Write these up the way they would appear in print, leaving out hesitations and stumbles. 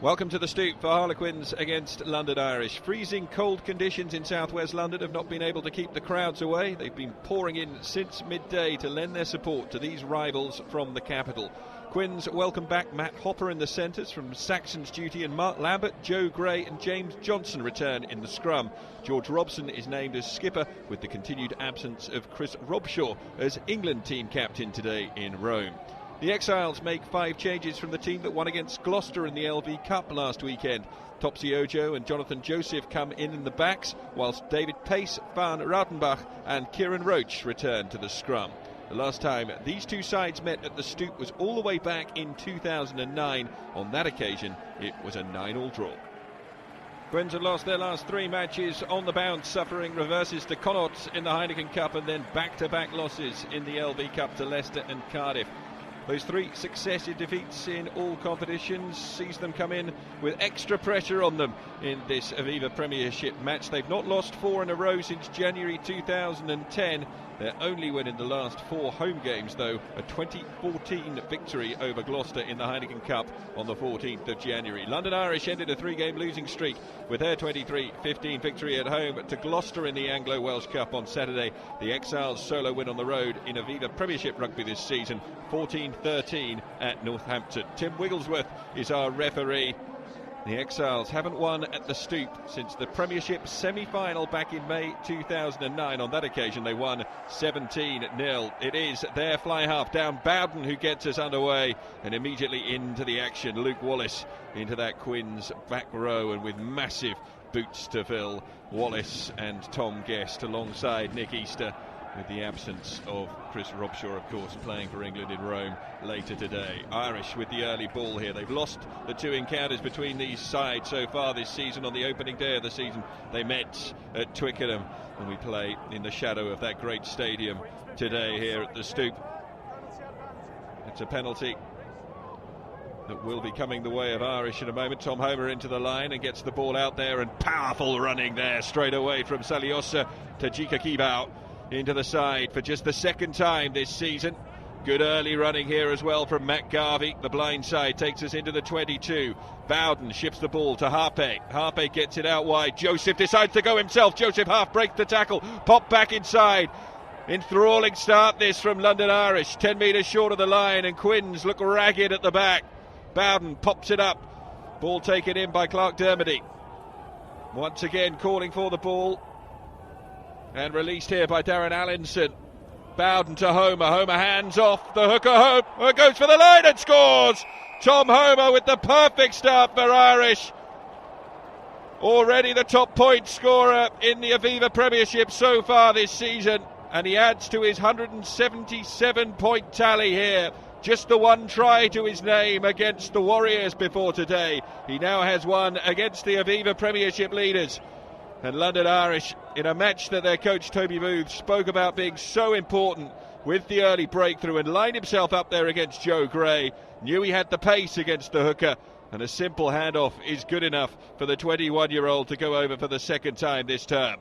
Welcome to the Stoop for Harlequins against London Irish. Freezing cold conditions in southwest London have not been able to keep the crowds away. They've been pouring in since midday to lend their support to these rivals from the capital. Quins welcome back Matt Hopper in the centres from Saxon's duty, and Mark Lambert, Joe Gray and James Johnson return in the scrum. George Robson is named as skipper, with the continued absence of Chris Robshaw as England team captain today in Rome. The Exiles make 5 changes from the team that won against Gloucester in the LV Cup last weekend. Topsy Ojo and Jonathan Joseph come in the backs, whilst David Pace, Van Rautenbach and Kieran Roach return to the scrum. The last time these two sides met at the Stoop was all the way back in 2009. On that occasion, it was a 9-all draw. Quins have lost their last 3 matches on the bounce, suffering reverses to Connaught in the Heineken Cup and then back-to-back losses in the LV Cup to Leicester and Cardiff. Those 3 successive defeats in all competitions sees them come in with extra pressure on them in this Aviva Premiership match. They've not lost 4 in a row since January 2010. Their only win in the last 4 home games, though, a 2014 victory over Gloucester in the Heineken Cup on the 14th of January. London Irish ended a 3-game losing streak with their 23-15 victory at home to Gloucester in the Anglo-Welsh Cup on Saturday. The Exiles' solo win on the road in Aviva Premiership rugby this season, 14-13 at Northampton. Tim Wigglesworth is our referee. The Exiles haven't won at the Stoop since the Premiership semi-final back in May 2009. On that occasion, they won 17-0. It is their fly half down Bowden who gets us underway, and immediately into the action. Luke Wallace into that Quins back row, and with massive boots to fill, Wallace and Tom Guest alongside Nick Easter, with the absence of Chris Robshaw, of course, playing for England in Rome later today. Irish with the early ball here. They've lost the 2 encounters between these sides so far this season. On the opening day of the season, they met at Twickenham, and we play in the shadow of that great stadium today here at the Stoop. It's a penalty that will be coming the way of Irish in a moment. Tom Homer into the line and gets the ball out there, and powerful running there straight away from Saliosa to Jika Kibau into the side for just the 2nd time this season. Good early running here as well from Matt Garvey. The blind side takes us into the 22. Bowden shifts the ball to Harpe. Harpe gets it out wide. Joseph decides to go himself. Joseph half breaks the tackle. Pop back inside. Enthralling start this from London Irish. 10 metres short of the line, and Quins look ragged at the back. Bowden pops it up. Ball taken in by Clark Dermody. Once again calling for the ball. And released here by Darren Allinson. Bowden to Homer. Homer hands off. The hooker Homer goes for the line and scores. Tom Homer with the perfect start for Irish. Already the top point scorer in the Aviva Premiership so far this season. And he adds to his 177-point tally here. Just the 1 try to his name against the Warriors before today. He now has 1 against the Aviva Premiership leaders. And London Irish, in a match that their coach Toby Booth spoke about being so important with the early breakthrough, and lined himself up there against Joe Gray, knew he had the pace against the hooker, and a simple handoff is good enough for the 21-year-old to go over for the 2nd time this term.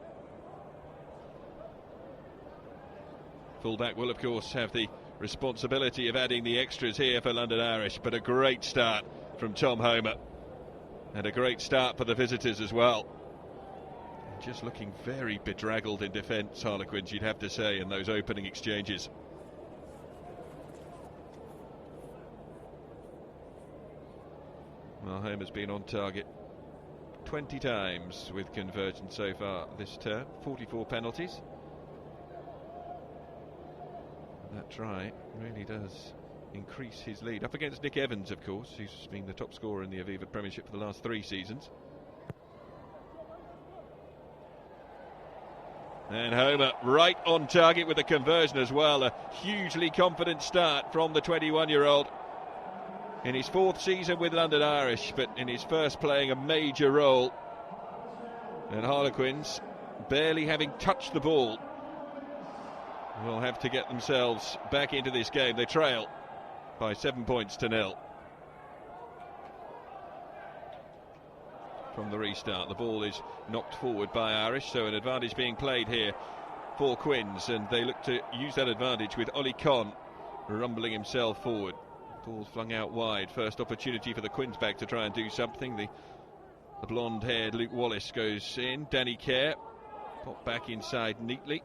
Fullback will, of course, have the responsibility of adding the extras here for London Irish, but a great start from Tom Homer, and a great start for the visitors as well. Just looking very bedraggled in defence, Harlequins, you'd have to say, in those opening exchanges. Well, Homer's been on target 20 times with conversion so far this term, 44 penalties. That try really does increase his lead. Up against Nick Evans, of course, who's been the top scorer in the Aviva Premiership for the last 3 seasons. And Homer right on target with the conversion as well. A hugely confident start from the 21-year-old in his 4th season with London Irish, but in his first playing a major role. And Harlequins, barely having touched the ball, will have to get themselves back into this game. They trail by 7 points to 0. From the restart, the ball is knocked forward by Irish, so an advantage being played here for Quins, and they look to use that advantage with Ollie Conn rumbling himself forward. Ball flung out wide. First opportunity for the Quins back to try and do something. The blonde-haired Luke Wallace goes in. Danny Kerr popped back inside neatly.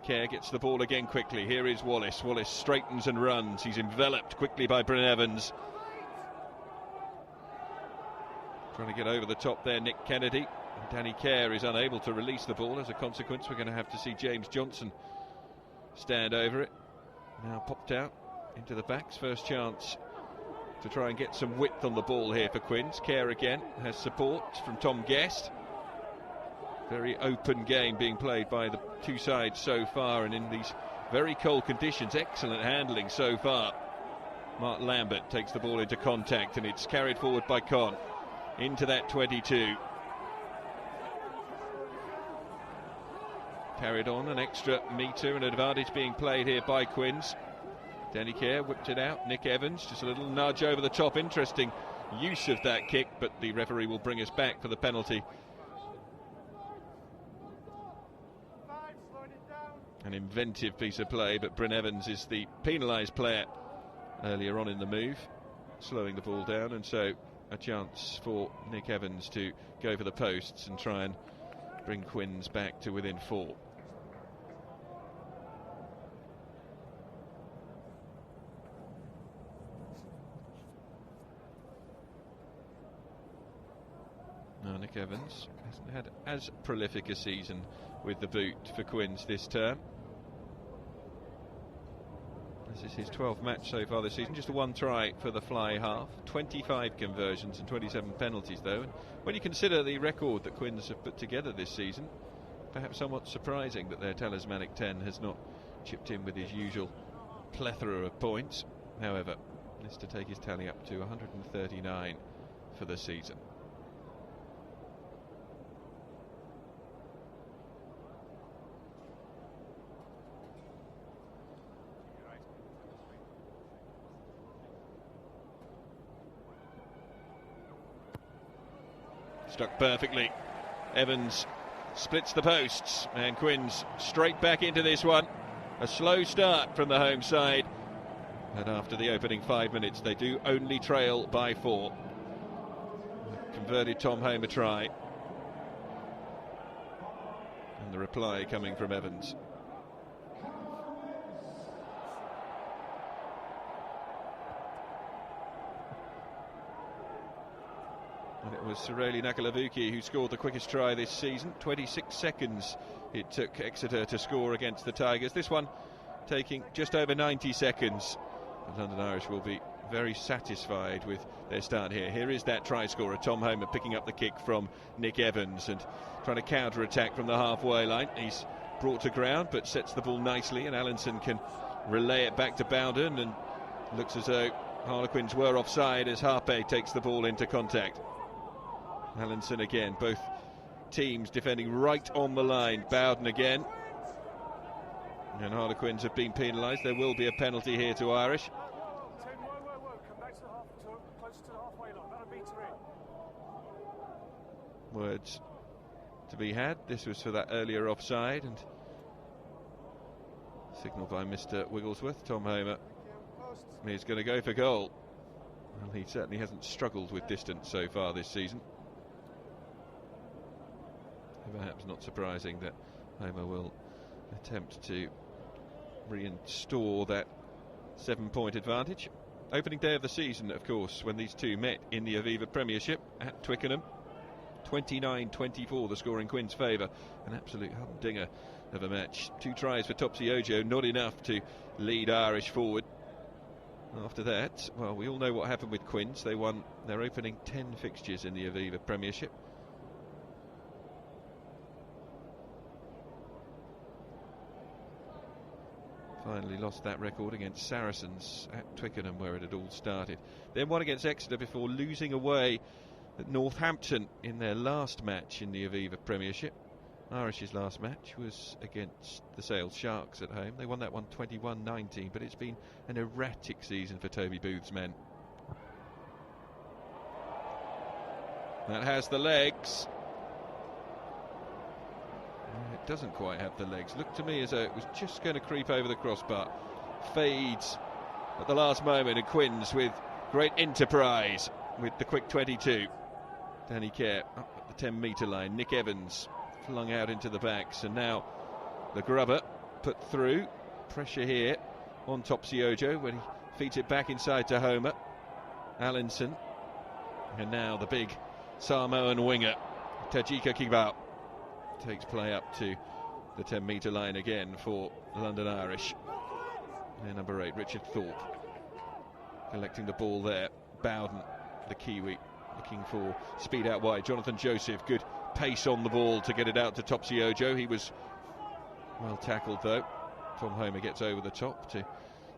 Kerr gets the ball again quickly. Here is Wallace. Wallace straightens and runs. He's enveloped quickly by Bryn Evans. Trying to get over the top there, Nick Kennedy. And Danny Kerr is unable to release the ball. As a consequence, we're going to have to see James Johnson stand over it. Now popped out into the backs. First chance to try and get some width on the ball here for Quins. Kerr again has support from Tom Guest. Very open game being played by the two sides so far, and in these very cold conditions, excellent handling so far. Mark Lambert takes the ball into contact, and it's carried forward by Con into that 22. Carried on, an extra metre, an advantage being played here by Quins. Danny Kerr whipped it out. Nick Evans, just a little nudge over the top. Interesting use of that kick, but the referee will bring us back for the penalty. An inventive piece of play, but Bryn Evans is the penalised player earlier on in the move, slowing the ball down, and so a chance for Nick Evans to go for the posts and try and bring Quins back to within 4. Now Nick Evans hasn't had as prolific a season with the boot for Quins this term. This is his 12th match so far this season, just one try for the fly half, 25 conversions and 27 penalties though. And when you consider the record that Quins have put together this season, perhaps somewhat surprising that their talismanic 10 has not chipped in with his usual plethora of points. However, this to take his tally up to 139 for the season. Struck perfectly. Evans splits the posts, and Quins straight back into this one. A slow start from the home side, and after the opening 5 minutes they do only trail by 4. Converted Tom Homer try, and the reply coming from Evans. And it was Sareli Nakalavuki who scored the quickest try this season. 26 seconds it took Exeter to score against the Tigers. This one taking just over 90 seconds. The London Irish will be very satisfied with their start here. Here is that try scorer, Tom Homer, picking up the kick from Nick Evans and trying to counter-attack from the halfway line. He's brought to ground but sets the ball nicely, and Allinson can relay it back to Bowden, and looks as though Harlequins were offside as Harpe takes the ball into contact. Allinson again, both teams defending right on the line. Bowden again, and Harlequins have been penalised. There will be a penalty here to Irish. Words to be had. This was for that earlier offside, and signal by Mr. Wigglesworth. Tom Homer is going to go for goal. Well, he certainly hasn't struggled with distance so far this season. Perhaps not surprising that Homer will attempt to reinstore that 7-point advantage. Opening day of the season, of course, when these two met in the Aviva Premiership at Twickenham. 29-24 the score in Quins' favour. An absolute humdinger of a match. 2 tries for Topsy Ojo, not enough to lead Irish forward. After that, well, we all know what happened with Quins. They won their opening 10 fixtures in the Aviva Premiership. Finally lost that record against Saracens at Twickenham, where it had all started. Then won against Exeter before losing away at Northampton in their last match in the Aviva Premiership. Irish's last match was against the Sales Sharks at home. They won that one 21-19, but it's been an erratic season for Toby Booth's men. That has the legs. It doesn't quite have the legs. Looked to me as though it was just going to creep over the crossbar. Fades at the last moment, and Quins with great enterprise with the quick 22. Danny Kerr up at the 10-metre line. Nick Evans flung out into the backs, and now the grubber put through. Pressure here on Topsiojo when he feeds it back inside to Homer. Allinson, and now the big Samoan winger Tajika Kibao takes play up to the 10-metre line again for London Irish. And number 8, Richard Thorpe, collecting the ball there. Bowden, the Kiwi, looking for speed out wide. Jonathan Joseph, good pace on the ball to get it out to Topsiojo. He was well tackled though. Tom Homer gets over the top to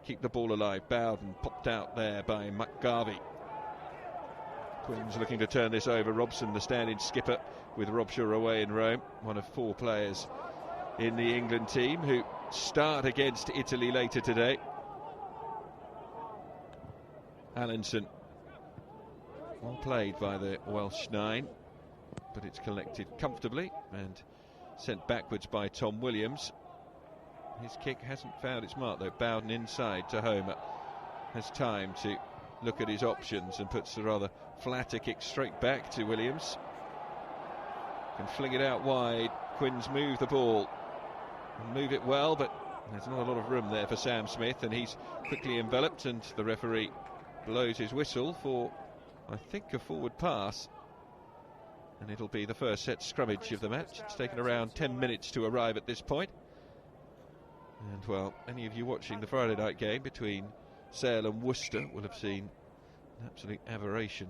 keep the ball alive. Bowden popped out there by McGarvey. Quins looking to turn this over. Robson, the stand-in skipper, with Robshaw away in Rome. One of 4 players in the England team who start against Italy later today. Allinson, well played by the Welsh 9, but it's collected comfortably and sent backwards by Tom Williams. His kick hasn't found its mark though. Bowden inside to Homer, has time to look at his options and puts the rather flatter kick straight back to Williams. Can fling it out wide. Quins move the ball and move it well, but there's not a lot of room there for Sam Smith, and he's quickly enveloped, and the referee blows his whistle for, I think, a forward pass, and it'll be the first set scrummage of the match. It's taken around 10 minutes to arrive at this point, and well, any of you watching the Friday night game between Sale and Worcester will have seen an absolute aberration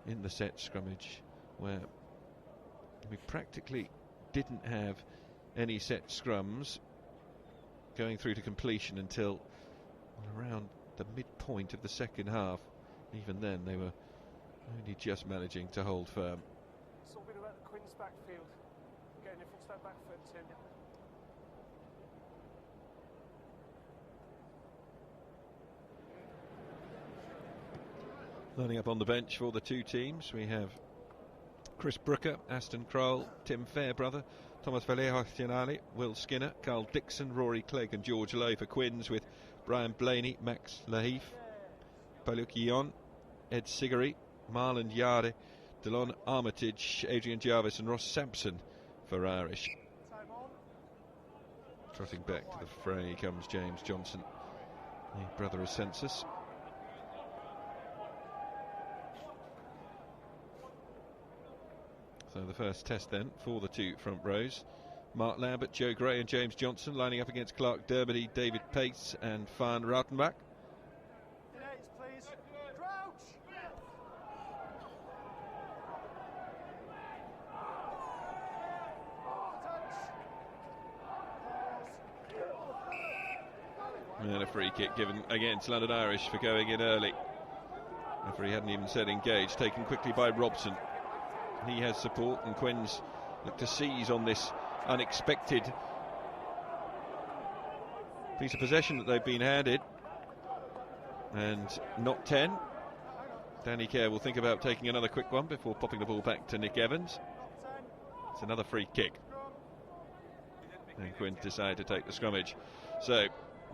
in the set scrummage, where we practically didn't have any set scrums going through to completion until around the midpoint of the second half. Even then they were only just managing to hold firm. It's all been about the Quins backfield, getting it from that back foot, Tim. Lining up on the bench for the 2 teams, we have Chris Brooker, Aston Kroll, Tim Fairbrother, Thomas Vallejo-Gianali, Will Skinner, Carl Dixon, Rory Clegg and George Lowe for Quins, with Brian Blaney, Max Laheef, Paluk Ion, Ed Sigary, Marland Yade, Delon Armitage, Adrian Jarvis and Ross Sampson for Irish. Trotting back to the fray comes James Johnson, the brother of Census. So the first test then for the 2 front rows. Mark Lambert, Joe Gray and James Johnson lining up against Clark Dermody, David Pace and Fan Rautenbach. And a free kick given against London Irish for going in early. Referee hadn't even said engage, taken quickly by Robson. He has support, and Quins look to seize on this unexpected piece of possession that they've been handed. And not 10. Danny Kerr will think about taking another quick one before popping the ball back to Nick Evans. It's another free kick, and Quins decide to take the scrummage. So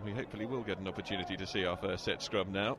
we hopefully will get an opportunity to see our first set scrum now.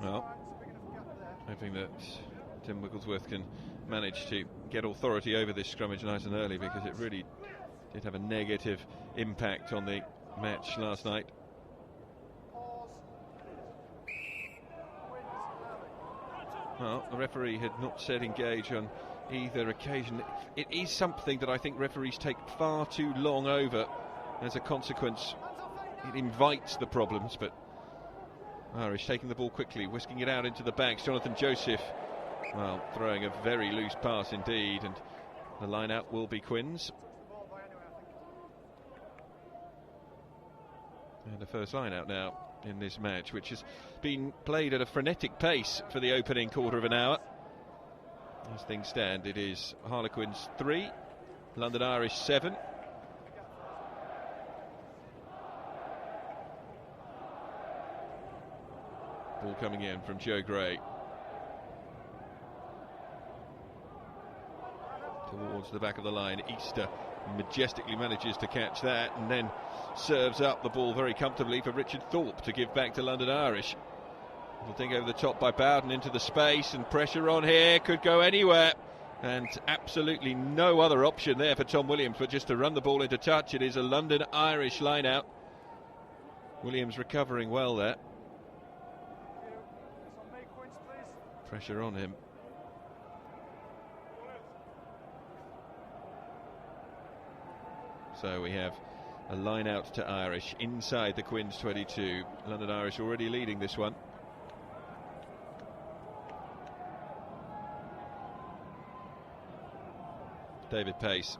Well, hoping that Tim Wigglesworth can manage to get authority over this scrummage nice and early, because it really did have a negative impact on the match last night. Well, the referee had not said engage on either occasion. It is something that I think referees take far too long over. As a consequence, it invites the problems, but Irish taking the ball quickly, whisking it out into the backs. Jonathan Joseph, well, throwing a very loose pass indeed, and The line-out will be Quins. And the first line-out now in this match, which has been played at a frenetic pace for the opening quarter of an hour. As things stand, it is Harlequins 3, London Irish 7. Ball coming in from Joe Gray. Towards the back of the line, Easter majestically manages to catch that and then serves up the ball very comfortably for Richard Thorpe to give back to London Irish. The thing over the top by Bowden into the space, and pressure on here, could go anywhere, and absolutely no other option there for Tom Williams but just to run the ball into touch. It is a London Irish line out. Williams recovering well there. Pressure on him. So we have a line out to Irish inside the Quins 22. London Irish already leading this one. David Pace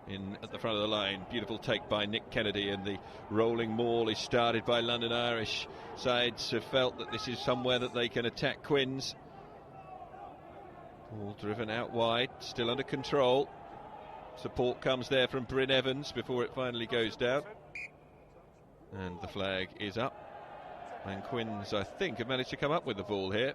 in at the front of the line. Beautiful take by Nick Kennedy, and the rolling maul is started by London Irish. Sides have felt that this is somewhere that they can attack Quins. Ball driven out wide, still under control. Support comes there from Bryn Evans before it finally goes down. And the flag is up. And Quins, I think, have managed to come up with the ball here.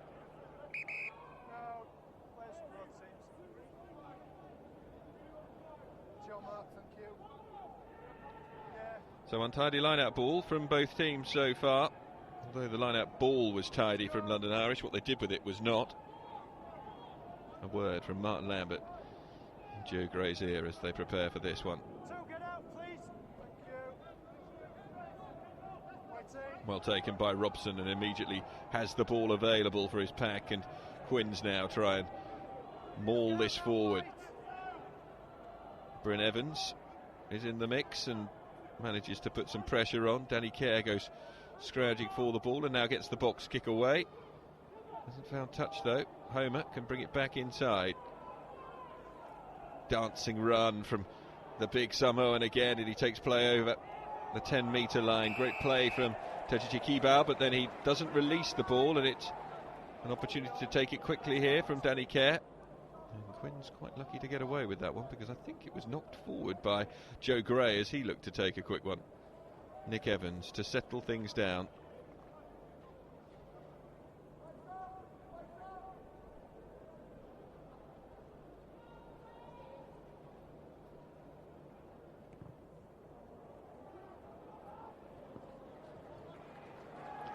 So untidy line-out ball from both teams so far. Although the line-out ball was tidy from London Irish, what they did with it was not. A word from Martin Lambert in Joe Gray's ear as they prepare for this one. Get out, please. Thank you. Well taken by Robson, and immediately has the ball available for his pack, and Quins now try and maul this forward. Bryn Evans is in the mix and manages to put some pressure on. Danny Kerr goes scrounging for the ball and now gets the box kick away. Hasn't found touch though. Homer can bring it back inside. Dancing run from the big Samoan again, and he takes play over the 10-metre line. Great play from Tejichi Kibau, but then he doesn't release the ball, and it's an opportunity to take it quickly here from Danny Kerr. And Quins quite lucky to get away with that one, because I think it was knocked forward by Joe Gray as he looked to take a quick one. Nick Evans to settle things down.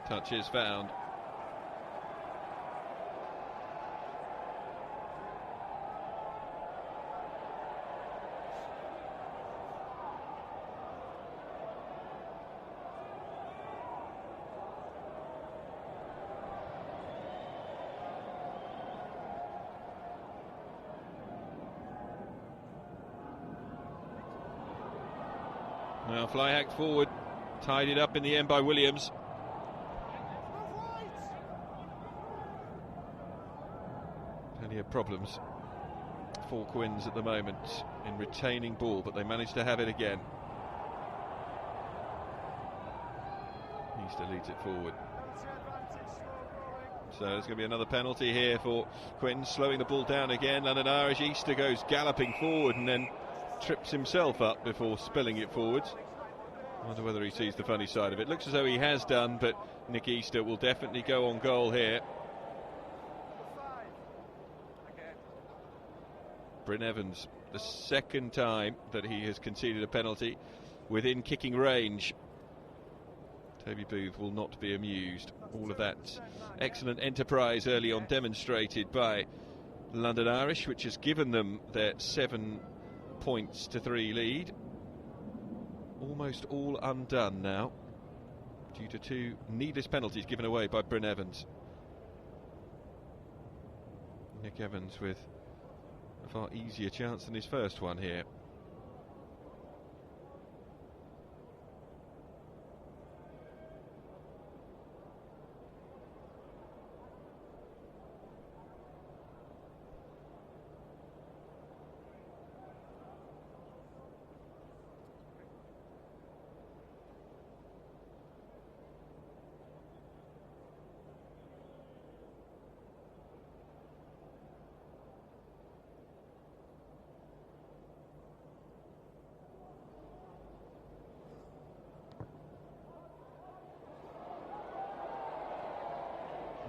Touch is found. Now fly hacked forward, tied it up in the end by Williams. Plenty of problems for Quins at the moment in retaining ball, but they managed to have it again. Easter leads it forward. So there's going to be another penalty here for Quins, slowing the ball down again. London Irish. Easter goes galloping forward and then trips himself up before spilling it forwards. I wonder whether he sees the funny side of it. Looks as though he has done, but Nick Easter will definitely go on goal here. Bryn Evans, the second time that he has conceded a penalty within kicking range. Toby Booth will not be amused. All of that excellent enterprise early on demonstrated by London Irish, which has given them their 7 points to 3 lead. Almost all undone now due to 2 needless penalties given away by Bryn Evans. Nick Evans with a far easier chance than his first one here.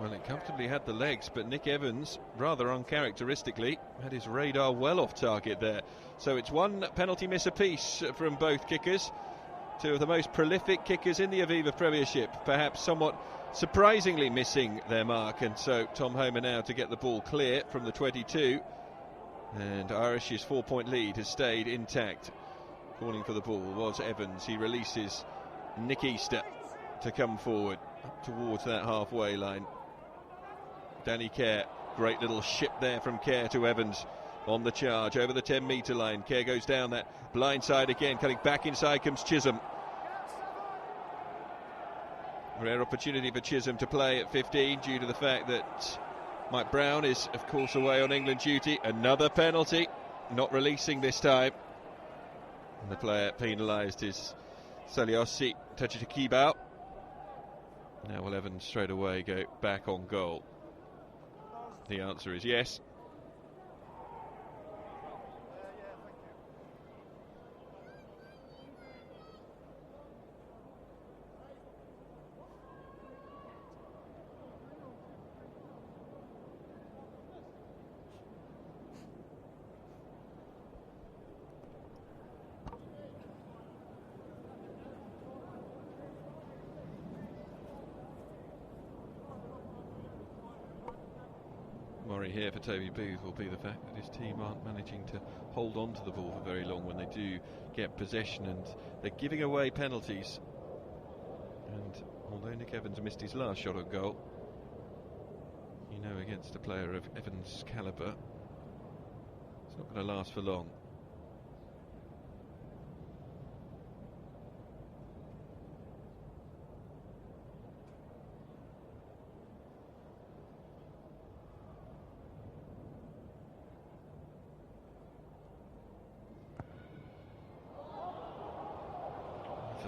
Well, it comfortably had the legs, but Nick Evans, rather uncharacteristically, had his radar well off target there. So it's one penalty miss apiece from both kickers. Two of the most prolific kickers in the Aviva Premiership, perhaps somewhat surprisingly missing their mark. And so Tom Homer now to get the ball clear from the 22. And Irish's 4-point lead has stayed intact. Calling for the ball was Evans. He releases Nick Easter to come forward up towards that halfway line. Danny Kerr, great little ship there from Kerr to Evans on the charge over the 10-metre line. Kerr goes down that blind side again, cutting back inside comes Chisholm. Rare opportunity for Chisholm to play at 15 due to the fact that Mike Brown is of course away on England duty. Another penalty, not releasing this time. And the player penalised is Saliossi Tachikibao. Now will Evans straight away go back on goal? The answer is yes. Worry here for Toby Booth will be the fact that his team aren't managing to hold on to the ball for very long when they do get possession, and they're giving away penalties. And although Nick Evans missed his last shot on goal, you know, against a player of Evans' calibre, it's not going to last for long.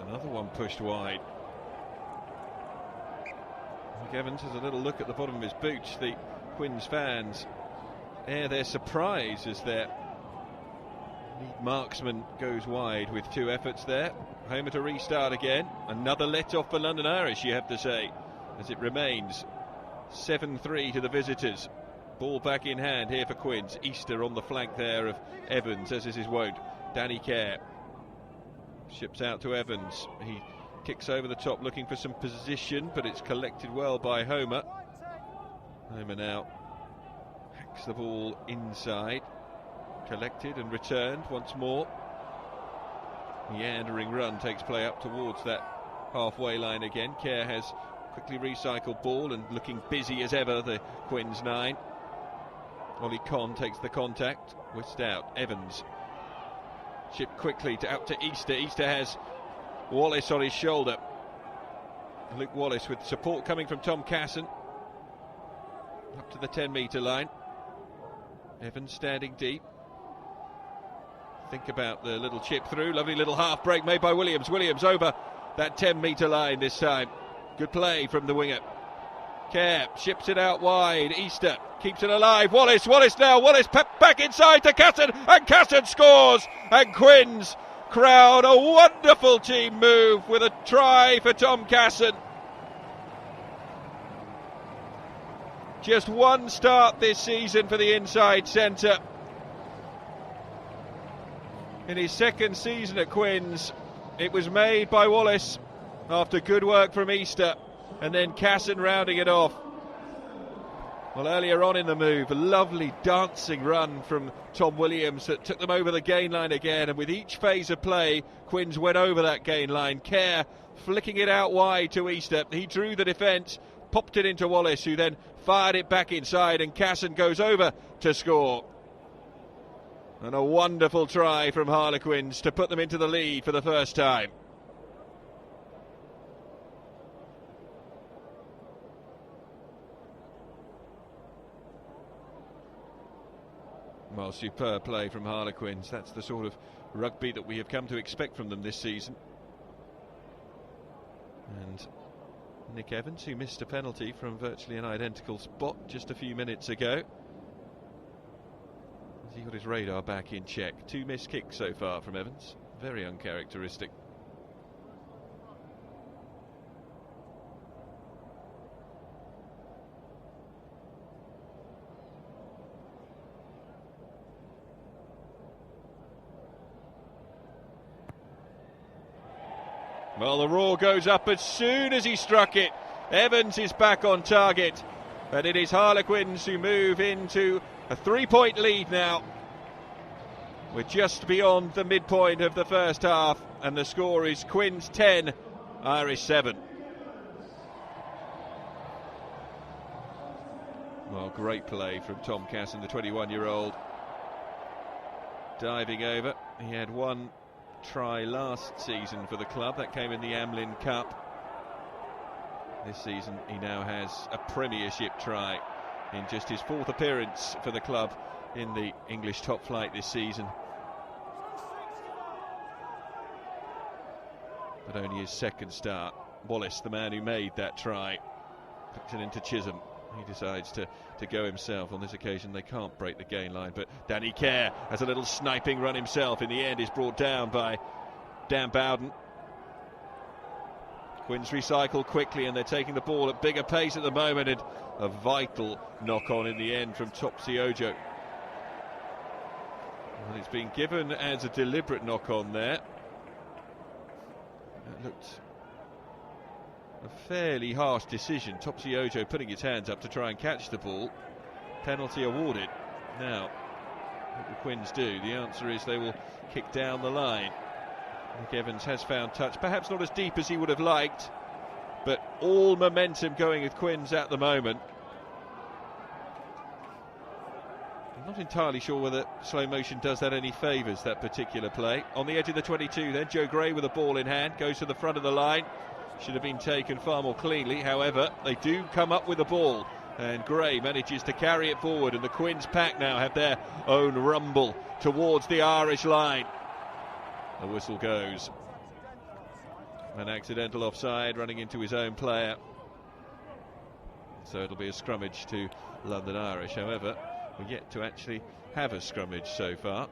Another one pushed wide. Nick Evans has a little look at the bottom of his boots. The Quins fans air their surprise as their lead marksman goes wide with two efforts there. Homer to restart again. Another let off for London Irish, you have to say, as it remains 7-3 to the visitors. Ball back in hand here for Quins. Easter on the flank there of Evans, as is his wont. Danny Kerr ships out to Evans. He kicks over the top looking for some position, but it's collected well by Homer. Homer now hacks the ball inside. Collected and returned once more. Meandering run takes play up towards that halfway line again. Kerr has quickly recycled ball and looking busy as ever, the Quins 9. Ollie Conn takes the contact. Whisked out. Evans chip quickly out to Easter. Easter has Wallace on his shoulder. Luke Wallace with support coming from Tom Casson. Up to the 10-metre line. Evans standing deep. Think about the little chip through. Lovely little half break made by Williams. Williams over that 10-metre line this time. Good play from the winger. Kerr ships it out wide. Easter keeps it alive. Wallace now. Wallace back inside to Casson, and Casson scores. And Quins crowd a wonderful team move with a try for Tom Casson. Just one start this season for the inside centre. In his second season at Quins, it was made by Wallace after good work from Easter, and then Casson rounding it off. Well, earlier on in the move, a lovely dancing run from Tom Williams that took them over the gain line again, and with each phase of play, Quins went over that gain line. Kerr flicking it out wide to Easter. He drew the defence, popped it into Wallace, who then fired it back inside, and Casson goes over to score. And a wonderful try from Harlequins to put them into the lead for the first time. Well, superb play from Harlequins. That's the sort of rugby that we have come to expect from them this season. And Nick Evans, who missed a penalty from virtually an identical spot just a few minutes ago, he got his radar back in check. 2 missed kicks so far from Evans. Very uncharacteristic. Well, the roar goes up as soon as he struck it. Evans is back on target, and it is Harlequins who move into a 3-point lead now. We're just beyond the midpoint of the first half, and the score is Quins 10, Irish 7. Well, great play from Tom Casson, the 21-year-old. Diving over. He had one try last season for the club. That came in the Amlin Cup. This season he now has a Premiership try in just his 4th appearance for the club in the English top flight this season. But only his 2nd start. Wallace, the man who made that try, puts it into Chisholm. He decides to go himself. On this occasion they can't break the gain line, but Danny Kerr has a little sniping run himself. In the end is brought down by Dan Bowden. Quins recycle quickly, and they're taking the ball at bigger pace at the moment, and a vital knock-on in the end from Topsy Ojo. And it's been given as a deliberate knock-on there. It looked a fairly harsh decision. Topsy Ojo putting his hands up to try and catch the ball. Penalty awarded. Now, what will Quins do? The answer is they will kick down the line. Nick Evans has found touch, perhaps not as deep as he would have liked, but all momentum going with Quins at the moment. I'm not entirely sure whether slow motion does that any favours, that particular play. On the edge of the 22 then, Joe Gray with a ball in hand, goes to the front of the line. Should have been taken far more cleanly. However, they do come up with the ball, and Gray manages to carry it forward, and the Quins pack now have their own rumble towards the Irish line. The whistle goes. An accidental offside, running into his own player. So it'll be a scrummage to London Irish. However, we're yet to actually have a scrummage so far.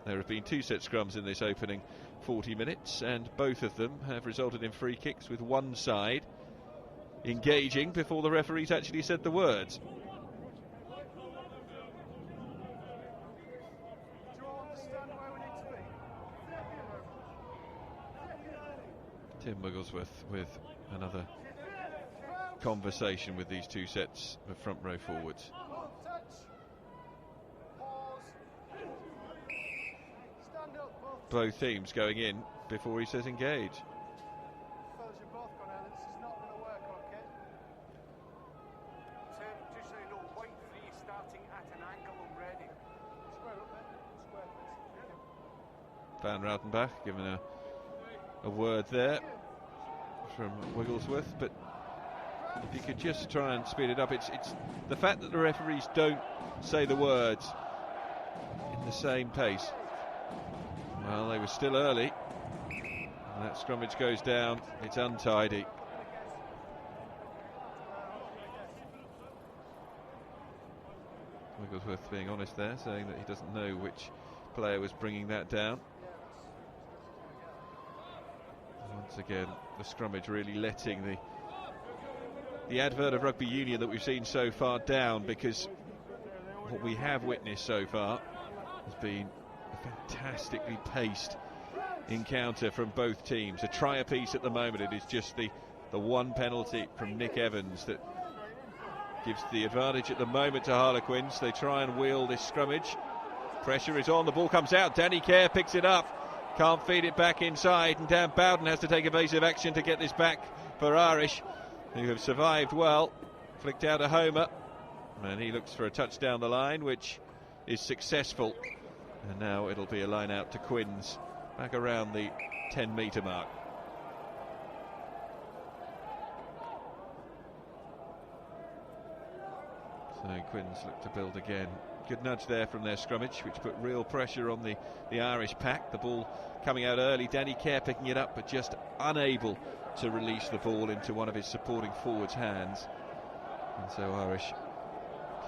There have been 2 set scrums in this opening 40 minutes, and both of them have resulted in free kicks, with one side engaging before the referees actually said the words. Tim Wigglesworth with another conversation with these 2 sets of front row forwards. Both teams going in before he says engage. Van Rautenbach given a word there from Wigglesworth, but if you could just try and speed it up. It's the fact that the referees don't say the words in the same pace. Well, they were still early, and that scrummage goes down. It's untidy. Wigglesworth being honest there, saying that he doesn't know which player was bringing that down. Once again, the scrummage really letting the advert of rugby union that we've seen so far down, because what we have witnessed so far has been a fantastically paced encounter from both teams. A try apiece at the moment. It is just the one penalty from Nick Evans that gives the advantage at the moment to Harlequins. They try and wheel this scrummage. Pressure is on, the ball comes out. Danny Kerr picks it up. Can't feed it back inside, and Dan Bowden has to take evasive action to get this back for Irish, who have survived well. Flicked out a homer, and he looks for a touch down the line, which is successful. And now it'll be a line out to Quins, back around the 10-metre mark. So Quins look to build again. Good nudge there from their scrummage, which put real pressure on the Irish pack. The ball coming out early, Danny Kerr picking it up, but just unable to release the ball into one of his supporting forwards' hands. And so Irish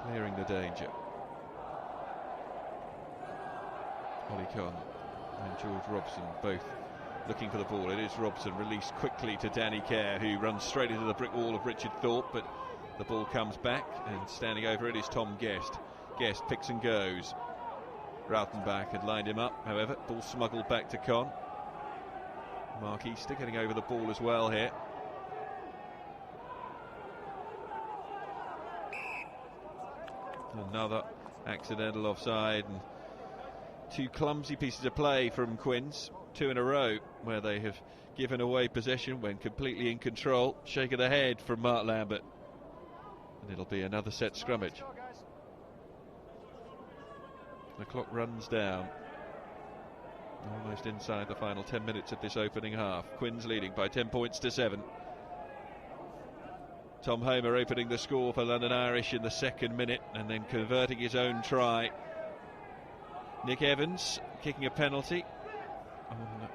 clearing the danger. Ollie Conn and George Robson both looking for the ball. It is Robson, released quickly to Danny Kerr, who runs straight into the brick wall of Richard Thorpe, but the ball comes back, and standing over it is Tom Guest. Guest picks and goes. Rautenbach had lined him up, however, ball smuggled back to Conn. Mark Easter getting over the ball as well here. Another accidental offside, and two clumsy pieces of play from Quins, two in a row where they have given away possession when completely in control. Shake of the head from Mark Lambert, and it'll be another set scrummage. The clock runs down, almost inside the final 10 minutes of this opening half. Quins leading by 10 points to 7. Tom Homer opening the score for London Irish in the second minute and then converting his own try. Nick Evans kicking a penalty on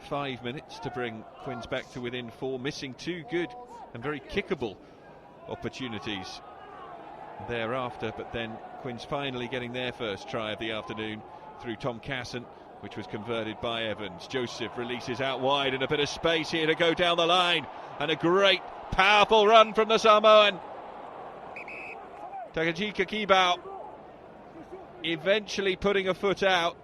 5 minutes to bring Quins back to within 4, missing 2 good and very kickable opportunities thereafter, but then Quins finally getting their first try of the afternoon through Tom Casson, which was converted by Evans. Joseph releases out wide and a bit of space here to go down the line, and a great powerful run from the Samoan. Takajika Kibau eventually putting a foot out,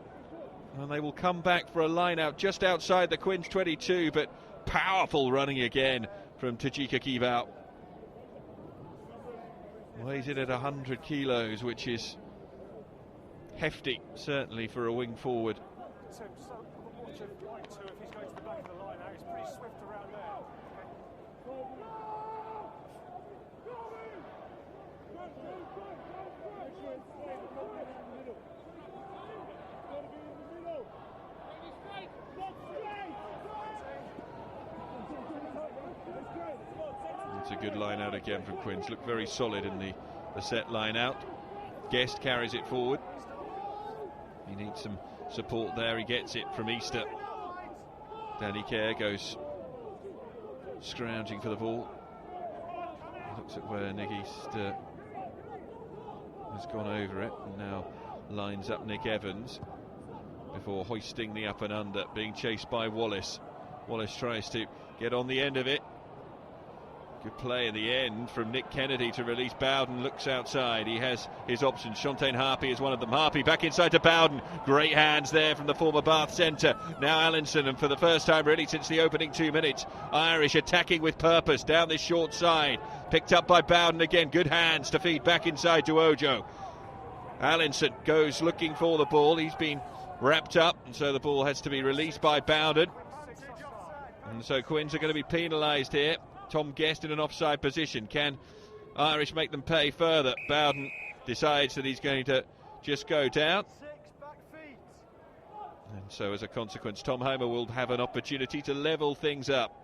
and they will come back for a line out just outside the Quins 22, but powerful running again from Tajika Kibau. Weighs in at 100 kilos, which is hefty, certainly for a wing forward. Tim, so watch it like to if he's going to the back of the line now. He's pretty swift around there. It's a good line out again from Quins. Looked very solid in the set line out. Guest carries it forward. He needs some support there. He gets it from Easter. Danny Kerr goes scrounging for the ball. Looks at where Nick Easter has gone over it and now lines up Nick Evans before hoisting the up and under, being chased by Wallace. Wallace tries to get on the end of it. Good play in the end from Nick Kennedy to release Bowden. Looks outside. He has his options. Shantaine Harpy is one of them. Harpy back inside to Bowden. Great hands there from the former Bath centre. Now Allinson, and for the first time really since the opening 2 minutes, Irish attacking with purpose down this short side. Picked up by Bowden again. Good hands to feed back inside to Ojo. Allinson goes looking for the ball. He's been wrapped up, and so the ball has to be released by Bowden. And so Quins are going to be penalised here. Tom Guest in an offside position. Can Irish make them pay further? Bowden decides that he's going to just go down. And so as a consequence, Tom Homer will have an opportunity to level things up.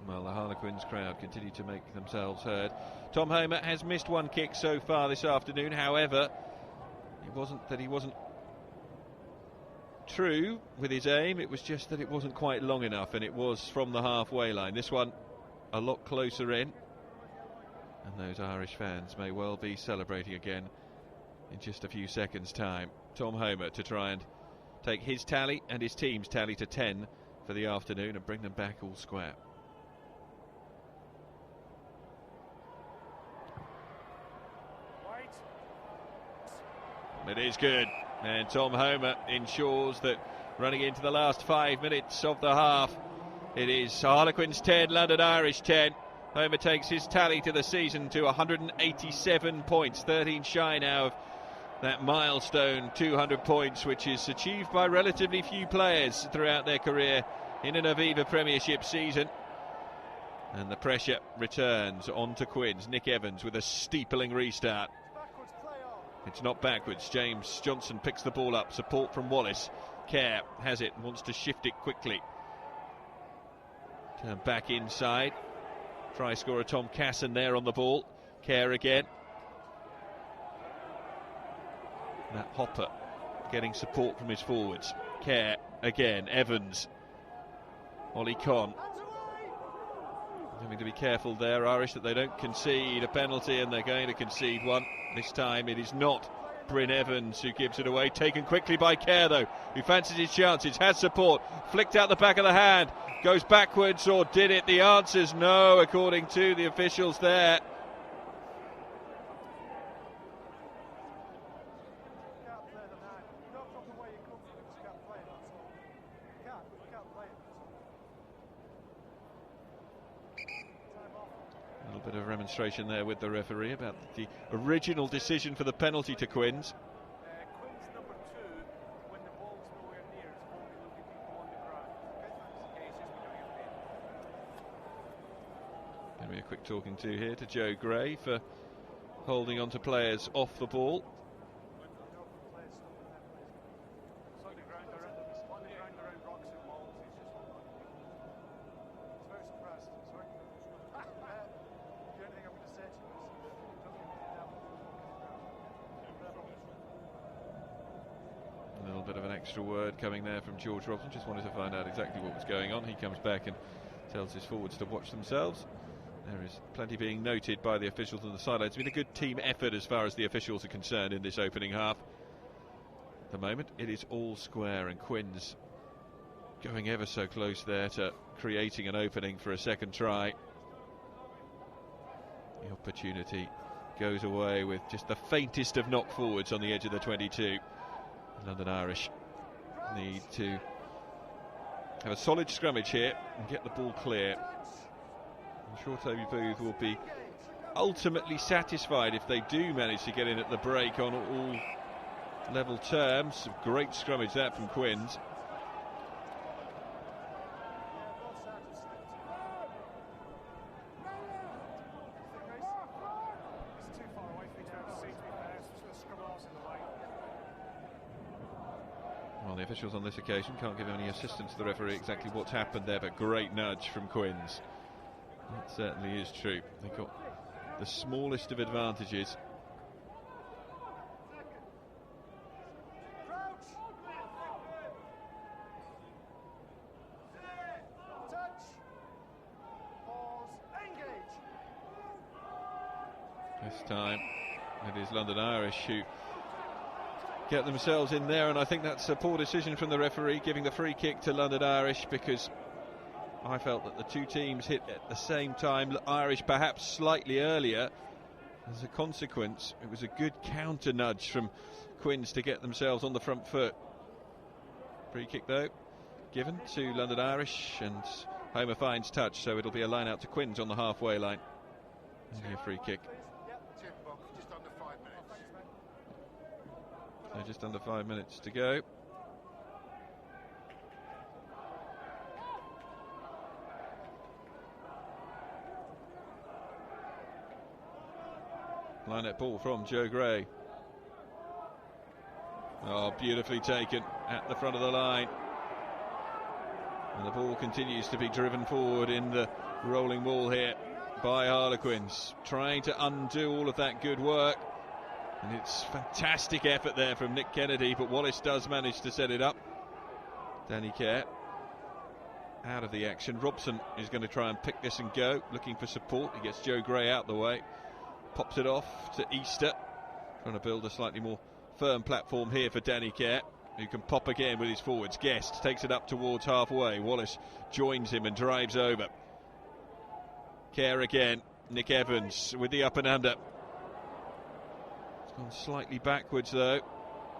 Well, the Harlequins crowd continue to make themselves heard. Tom Homer has missed one kick so far this afternoon. However, it wasn't that he wasn't true with his aim, it was just that it wasn't quite long enough, and it was from the halfway line. This one a lot closer in, and those Irish fans may well be celebrating again in just a few seconds' time. Tom Homer to try and take his tally and his team's tally to 10 for the afternoon and bring them back all square. It is good, and Tom Homer ensures that running into the last 5 minutes of the half, it is Harlequins 10, London Irish 10. Homer takes his tally to the season to 187 points, 13 shy now of that milestone 200 points, which is achieved by relatively few players throughout their career in an Aviva Premiership season. And the pressure returns onto Quins. Nick Evans with a steepling restart. It's not backwards. James Johnson picks the ball up. Support from Wallace. Kerr has it, wants to shift it quickly. Turn back inside. Try scorer Tom Casson there on the ball. Kerr again. Matt Hopper getting support from his forwards. Kerr again. Evans. Ollie Conn. Having to be careful there, Irish, that they don't concede a penalty, and they're going to concede one. This time it is not Bryn Evans who gives it away. Taken quickly by Kerr, though, who fancies his chances, has support, flicked out the back of the hand, goes backwards, or did it? The answer's no, according to the officials there. Bit of remonstration there with the referee about the original decision for the penalty to Quins. Quins number 2, when the ball's nowhere near, is only looking people on the ground. Okay, it's just becoming a pain. Going to be a quick talking to here to Joe Gray for holding on to players off the ball. It's on the ground around rocks and balls. He's very surprised. Sorry. The only thing I'm going to say to you is A little bit of an extra word coming there from George Robson. Just wanted to find out exactly what was going on. He comes back and tells his forwards to watch themselves. There is plenty being noted by the officials on the sideline. It's been a good team effort as far as the officials are concerned in this opening half. At the moment, it is all square, and Quins going ever so close there to creating an opening for a second try. The opportunity goes away with just the faintest of knock forwards on the edge of the 22. London Irish need to have a solid scrummage here and get the ball clear. I'm sure Toby Booth will be ultimately satisfied if they do manage to get in at the break on all level terms. Great scrummage that from Quins. Well, the officials on this occasion can't give any assistance to the referee exactly what's happened there, but great nudge from Quins. That certainly is true. They got the smallest of advantages. This time it is London Irish who get themselves in there, and I think that's a poor decision from the referee, giving the free kick to London Irish, because I felt that the two teams hit at the same time. Irish perhaps slightly earlier. As a consequence, it was a good counter nudge from Quins to get themselves on the front foot. Free kick though given to London Irish, and Homer finds touch, so it'll be a line out to Quins on the halfway line. Only a free kick. So just under 5 minutes to go. Line out ball from Joe Gray. Oh, beautifully taken at the front of the line. And the ball continues to be driven forward in the rolling ball here by Harlequins, trying to undo all of that good work. And it's fantastic effort there from Nick Kennedy, but Wallace does manage to set it up. Danny Kerr out of the action. Robson is going to try and pick this and go, looking for support. He gets Joe Gray out the way, pops it off to Easter, trying to build a slightly more firm platform here for Danny Kerr, who can pop again with his forwards. Guest takes it up towards halfway. Wallace joins him and drives over. Kerr again. Nick Evans with the up and under. It's gone slightly backwards though.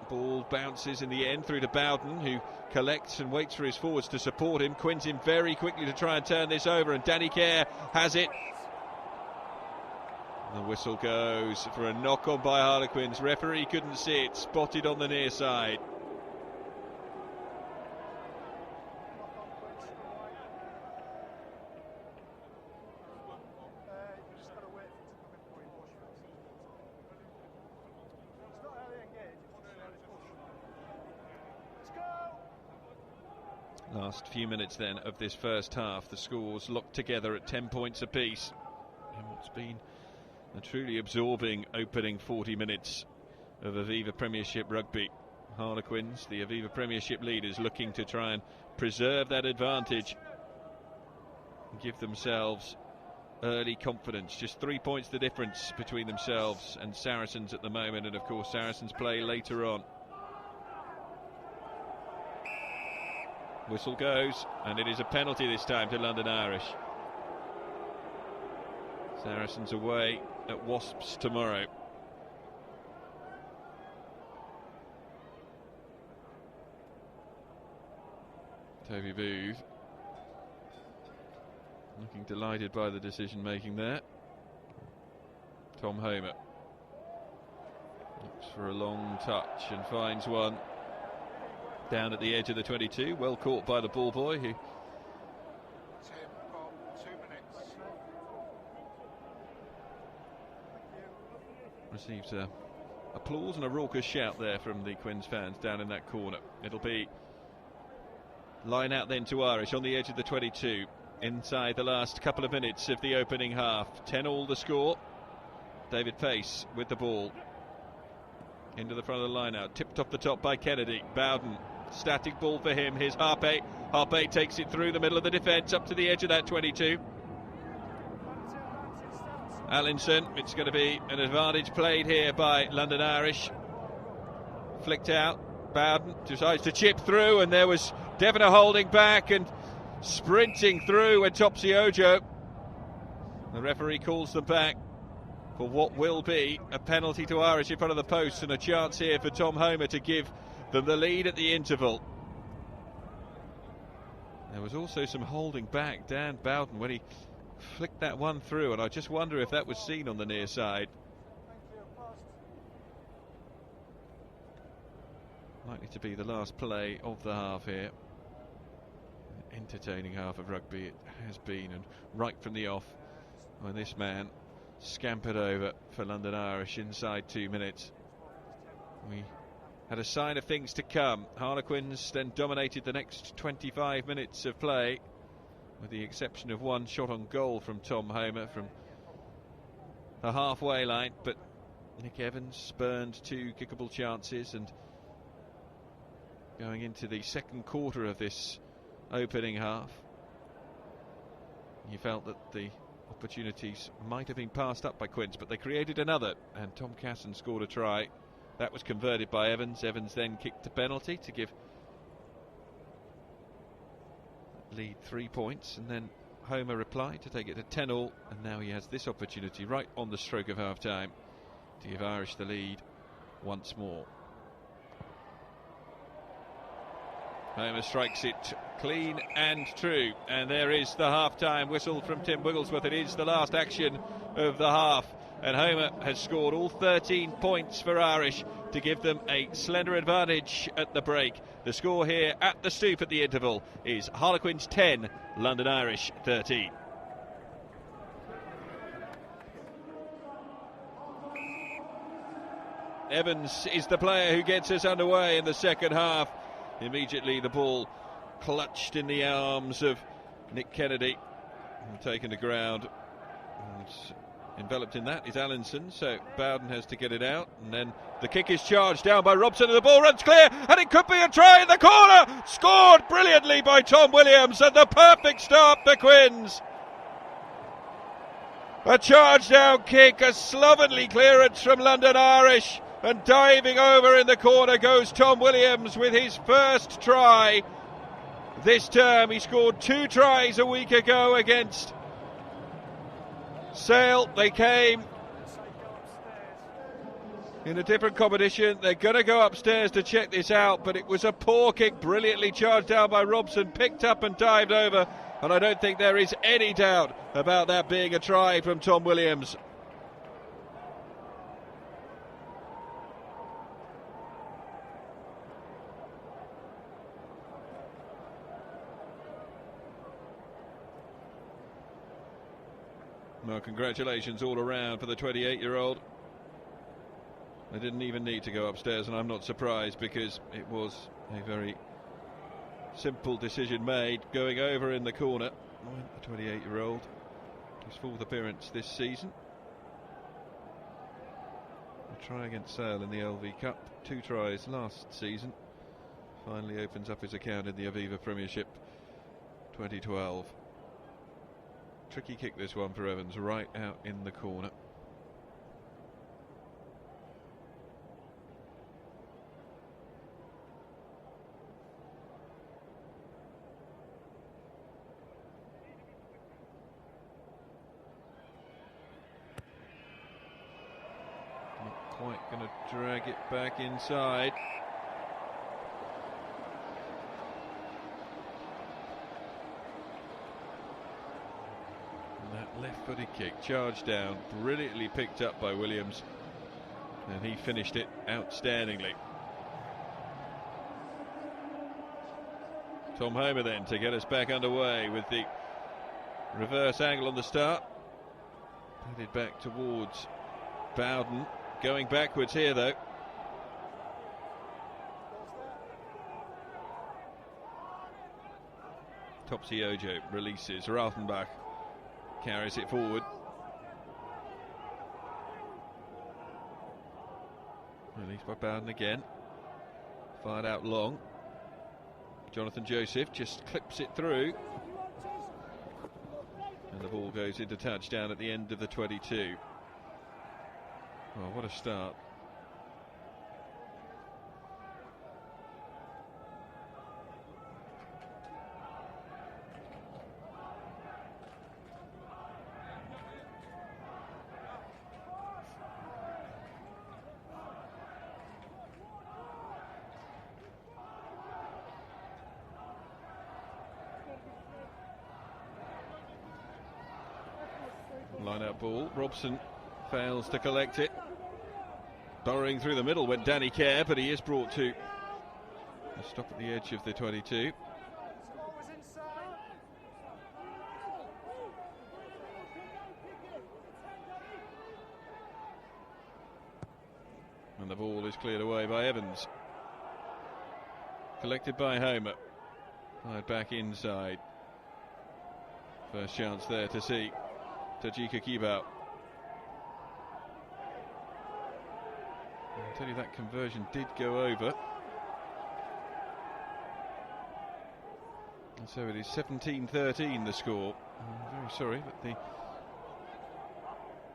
Ball bounces in the end through to Bowden, who collects and waits for his forwards to support him. Quins in very quickly to try and turn this over, and Danny Kerr has it. The whistle goes for a knock on by Harlequins. Referee couldn't see it, spotted on the near side. Last few minutes then of this first half, the scores locked together at 10 points apiece in what's been a truly absorbing opening 40 minutes of Aviva Premiership rugby. Harlequins, the Aviva Premiership leaders, looking to try and preserve that advantage and give themselves early confidence. Just 3 points the difference between themselves and Saracens at the moment, and of course Saracens play later on. Whistle goes, and it is a penalty this time to London Irish. Saracens away at Wasps tomorrow. Toby Booth looking delighted by the decision making there. Tom Homer looks for a long touch and finds one down at the edge of the 22, well caught by the ball boy, who receives applause and a raucous shout there from the Quins fans down in that corner. It'll be line out then to Irish on the edge of the 22 inside the last couple of minutes of the opening half. 10-all the score. David Pace with the ball into the front of the line out, tipped off the top by Kennedy. Bowden, static ball for him. Here's Harpe. Harpe takes it through the middle of the defence up to the edge of that 22. Allinson, it's going to be an advantage played here by London Irish. Flicked out. Bowden decides to chip through, and there was Devon holding back and sprinting through with Topsy Ojo. The referee calls them back for what will be a penalty to Irish in front of the post, and a chance here for Tom Homer to give them the lead at the interval. There was also some holding back. Dan Bowden, when he flicked that one through, and I just wonder if that was seen on the near side. Likely to be the last play of the half here. An entertaining half of rugby it has been, and right from the off, when this man scampered over for London Irish inside 2 minutes, we had a sign of things to come. Harlequins then dominated the next 25 minutes of play, with the exception of one shot on goal from Tom Homer from the halfway line, but Nick Evans spurned 2 kickable chances, and going into the second quarter of this opening half, you felt that the opportunities might have been passed up by Quins, but they created another, and Tom Casson scored a try. That was converted by Evans. Evans then kicked a penalty to give lead 3 points, and then Homer replied to take it to 10-all, and now he has this opportunity right on the stroke of half time to give Irish the lead once more. Homer strikes it clean and true, and there is the half-time whistle from Tim Wigglesworth. It is the last action of the half, and Homer has scored all 13 points for Irish to give them a slender advantage at the break. The score here at the Stoop at the interval is Harlequins 10, London Irish 13. Evans is the player who gets us underway in the second half. Immediately the ball clutched in the arms of Nick Kennedy and taken to ground. And enveloped in that is Allinson, so Bowden has to get it out, and then the kick is charged down by Robson, and the ball runs clear, and it could be a try in the corner. Scored brilliantly by Tom Williams, and the perfect start for Quins. A charge down kick, a slovenly clearance from London Irish, and diving over in the corner goes Tom Williams with his first try this term. He scored 2 tries a week ago against Sale. They came in a different competition. They're going to go upstairs to check this out, but it was a poor kick, brilliantly charged down by Robson, picked up and dived over, and I don't think there is any doubt about that being a try from Tom Williams. Well, congratulations all around for the 28-year-old. They didn't even need to go upstairs, and I'm not surprised, because it was a very simple decision made, going over in the corner. The 28-year-old, his 4th appearance this season. A try against Sale in the LV Cup, 2 tries last season. Finally opens up his account in the Aviva Premiership 2012. Tricky kick this one for Evans, right out in the corner. Not quite going to drag it back inside. Left-footed kick, charged down, brilliantly picked up by Williams, and he finished it outstandingly. Tom Homer then to get us back underway with the reverse angle on the start. Headed back towards Bowden, going backwards here though. Topsy Ojo releases, Ralphenbach carries it forward. Released by Bowden again. Fired out long. Jonathan Joseph just clips it through. And the ball goes into touchdown at the end of the 22. Oh, what a start. Line out ball, Robson fails to collect it. Burrowing through the middle went Danny Kerr, but he is brought to a stop at the edge of the 22. And the ball is cleared away by Evans. Collected by Homer. Fired back inside. First chance there to see Tajika Kibau. I'll tell you that conversion did go over. And so it is 17-13 the score. I'm very sorry, but the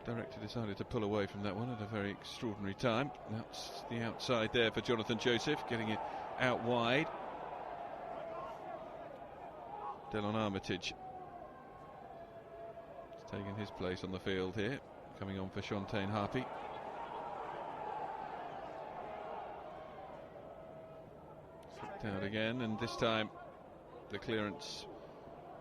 director decided to pull away from that one at a very extraordinary time. That's the outside there for Jonathan Joseph, getting it out wide. Delon Armitage taking his place on the field here, coming on for Shantaine Harpy. Flicked out again, and this time the clearance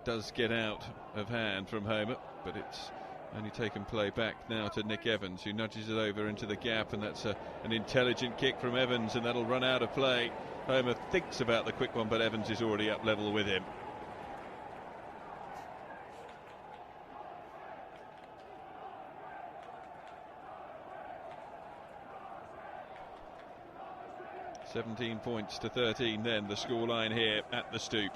does get out of hand from Homer, but it's only taken play back now to Nick Evans, who nudges it over into the gap, and that's an intelligent kick from Evans, and that'll run out of play. Homer thinks about the quick one, but Evans is already up level with him. £17 points to 13 then, the scoreline here at the Stoop.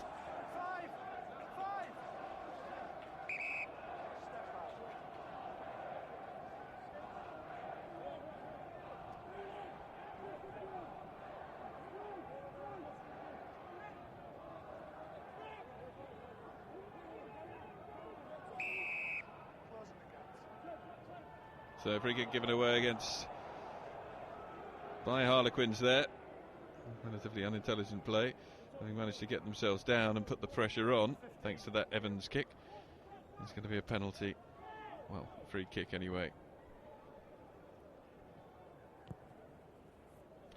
So free kick given away against by Harlequins there. Relatively unintelligent play, having managed to get themselves down and put the pressure on thanks to that Evans kick. It's going to be a penalty, well, free kick anyway.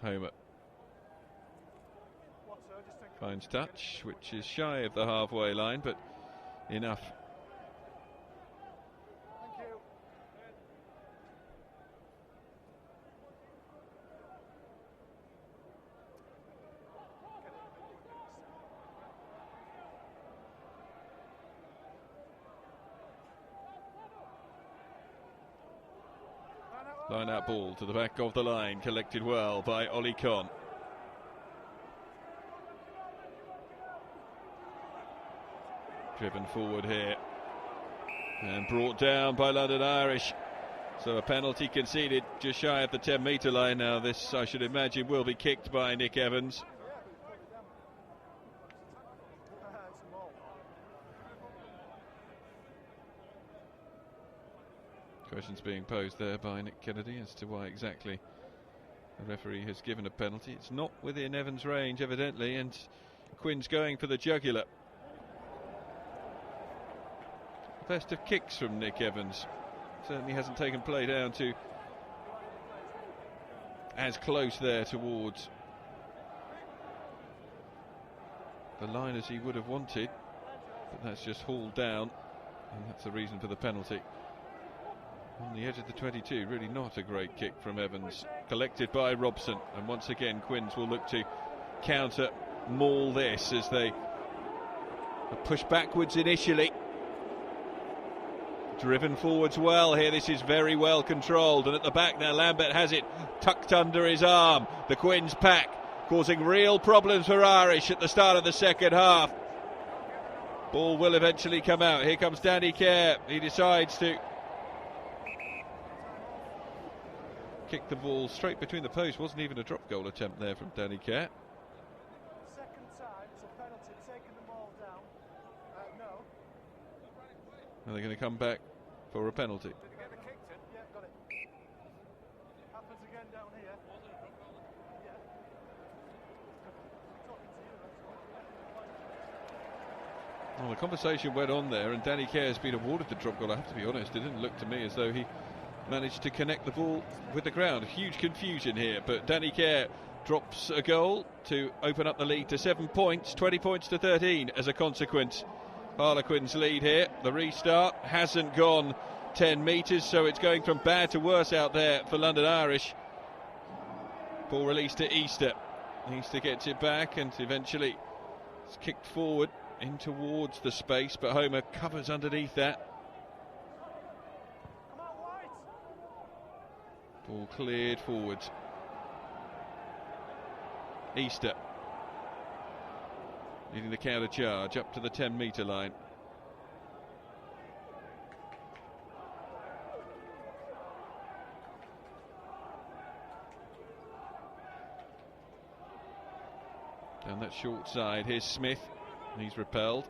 Homer finds touch, which is shy of the halfway line, but enough. Line out ball to the back of the line, collected well by Ollie Conn. Driven forward here and brought down by London Irish. So a penalty conceded just shy of the 10-metre line. Now this, I should imagine, will be kicked by Nick Evans. questions being posed there by Nick Kennedy as to why exactly the referee has given a penalty. It's not within Evans' range, evidently, and Quins going for the jugular. Best of kicks from Nick Evans. Certainly hasn't taken play down to as close there towards the line as he would have wanted, but that's just hauled down, and that's the reason for the penalty. On the edge of the 22, really not a great kick from Evans, collected by Robson, and once again Quins will look to counter maul this as they push backwards initially, driven forwards well here. This is very well controlled, and at the back now Lambert has it tucked under his arm. The Quins pack causing real problems for Irish at the start of the second half. Ball will eventually come out. Here comes Danny Kerr. He decides to kick the ball straight between the posts. Wasn't even a drop goal attempt there from Danny Kerr. Second time, it's a penalty, taking the ball down. No. And they're going to come back for a penalty. Did he get the kick in? Yeah, got it. Happens again down here. Yeah. Talking to you, that's all. Well, the conversation went on there, and Danny Kerr has been awarded the drop goal. I have to be honest, it didn't look to me as though he managed to connect the ball with the ground. Huge confusion here, but Danny Kerr drops a goal to open up the lead to 7 points, 20 points to 13 as a consequence. Harlequins lead here. The restart hasn't gone 10 metres, so it's going from bad to worse out there for London Irish. Ball released to Easter. Easter gets it back, and eventually it's kicked forward in towards the space, but Homer covers underneath that. Ball cleared forwards. Easter leading the counter charge up to the 10-metre line. Down that short side, here's Smith. He's repelled.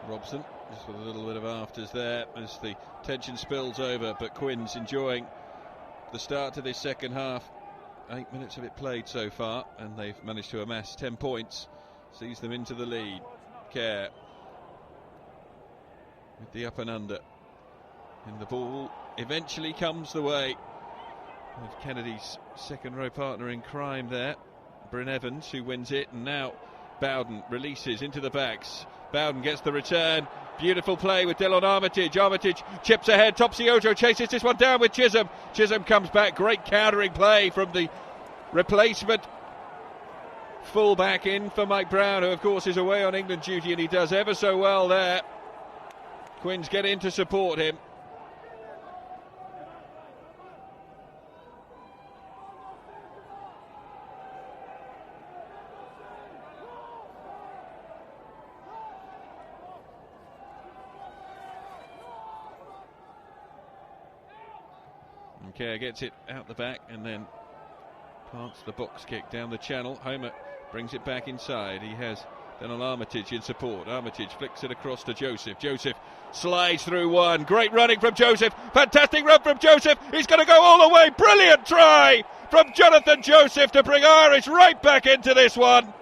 Robson, just with a little bit of afters there as the tension spills over, but Quins enjoying the start to this second half. 8 minutes of it played so far, and they've managed to amass 10 points, sees them into the lead. Kerr with the up and under, and the ball eventually comes the way of Kennedy's second row partner in crime there, Bryn Evans, who wins it, and now Bowden releases into the backs. Bowden gets the return. Beautiful play with Dylan Armitage. Armitage chips ahead. Topsy Ojo chases this one down with Chisholm. Chisholm comes back. Great countering play from the replacement full back in for Mike Brown, who of course is away on England duty, and he does ever so well there. Quins get in to support him. Kerr gets it out the back and then plants the box kick down the channel. Homer brings it back inside. He has Donald Armitage in support. Armitage flicks it across to Joseph. Joseph slides through one. Great running from Joseph. Fantastic run from Joseph. He's going to go all the way. Brilliant try from Jonathan Joseph to bring Irish right back into this one.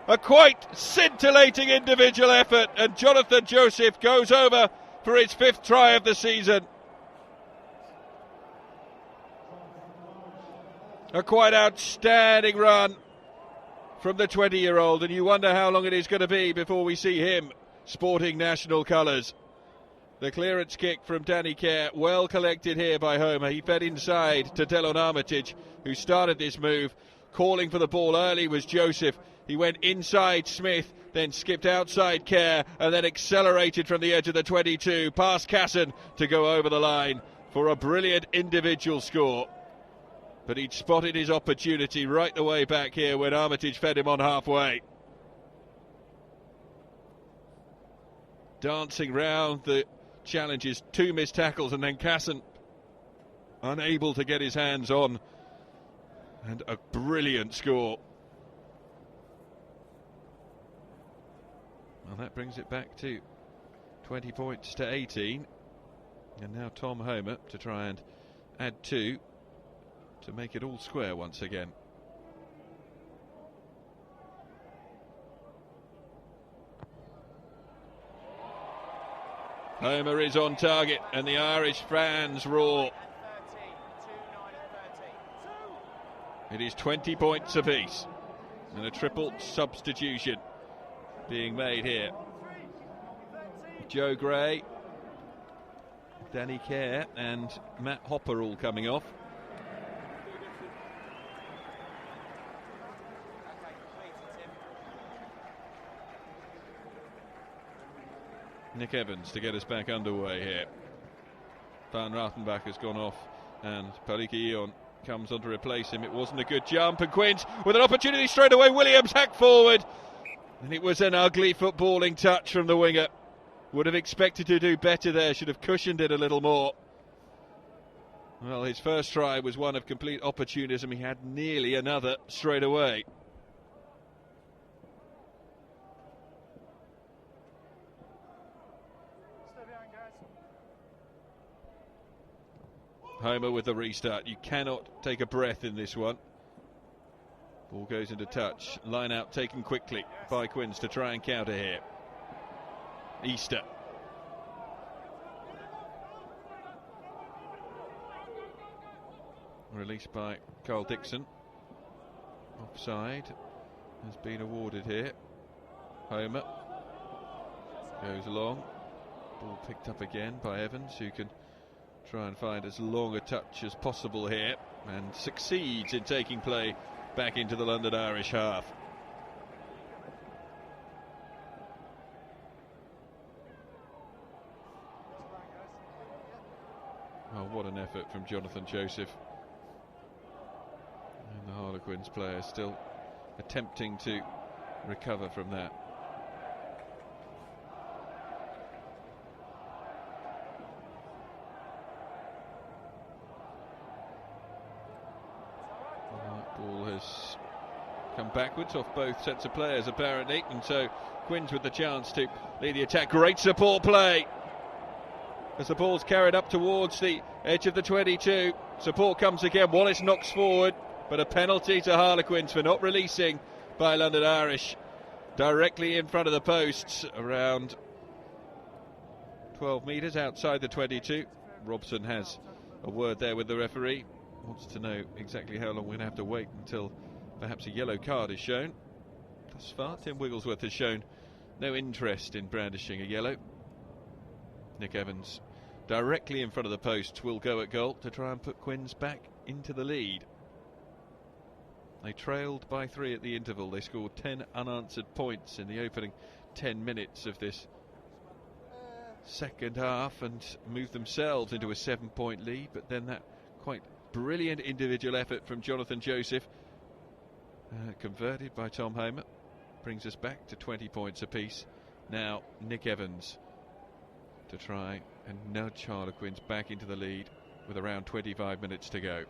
A quite scintillating individual effort, and Jonathan Joseph goes over for his 5th try of the season. A quite outstanding run from the 20-year-old, and you wonder how long it is going to be before we see him sporting national colours. The clearance kick from Danny Kerr, well collected here by Homer. He fed inside to Dylan Armitage, who started this move. Calling for the ball early was Joseph. He went inside Smith, then skipped outside Kerr, and then accelerated from the edge of the 22, past Casson to go over the line for a brilliant individual score. But he'd spotted his opportunity right the way back here when Armitage fed him on halfway. Dancing round the challenges, 2 missed tackles, and then Casson unable to get his hands on, and a brilliant score. Well, that brings it back to 20 points to 18, and now Tom Homer to try and add 2 to make it all square once again. Homer is on target, and the Irish fans roar. It is 20 points apiece, and a triple substitution being made here. Joe Gray, Danny Kerr and Matt Hopper all coming off. Nick Evans to get us back underway here. Van Rathenbach has gone off, and Paliki Ion comes on to replace him. It wasn't a good jump, and Quins with an opportunity straight away. Williams hacked forward, and it was an ugly footballing touch from the winger. Would have expected to do better there, should have cushioned it a little more. Well, his first try was one of complete opportunism. He had nearly another straight away. Homer with the restart. You cannot take a breath in this one. Ball goes into touch. Line out taken quickly by Quins to try and counter here. Easter. Released by Carl Dixon. Offside has been awarded here. Homer goes along. Ball picked up again by Evans, who can try and find as long a touch as possible here, and succeeds in taking play back into the London Irish half. Oh, what an effort from Jonathan Joseph. And the Harlequins player still attempting to recover from that. Ball has come backwards off both sets of players apparently, and so Quins with the chance to lead the attack. Great support play as the ball's carried up towards the edge of the 22. Support comes again. Wallace knocks forward, but a penalty to Harlequins for not releasing by London Irish directly in front of the posts, around 12 metres outside the 22. Robson has a word there with the referee. Wants to know exactly how long we're going to have to wait until perhaps a yellow card is shown. Thus far, Tim Wigglesworth has shown no interest in brandishing a yellow. Nick Evans directly in front of the posts will go at goal to try and put Quins back into the lead. They trailed by 3 at the interval. They scored 10 unanswered points in the opening 10 minutes of this second half and moved themselves into a 7-point lead, but then that quite brilliant individual effort from Jonathan Joseph, converted by Tom Homer, brings us back to 20 points apiece. Now Nick Evans to try and nudge Harlequins back into the lead with around 25 minutes to go.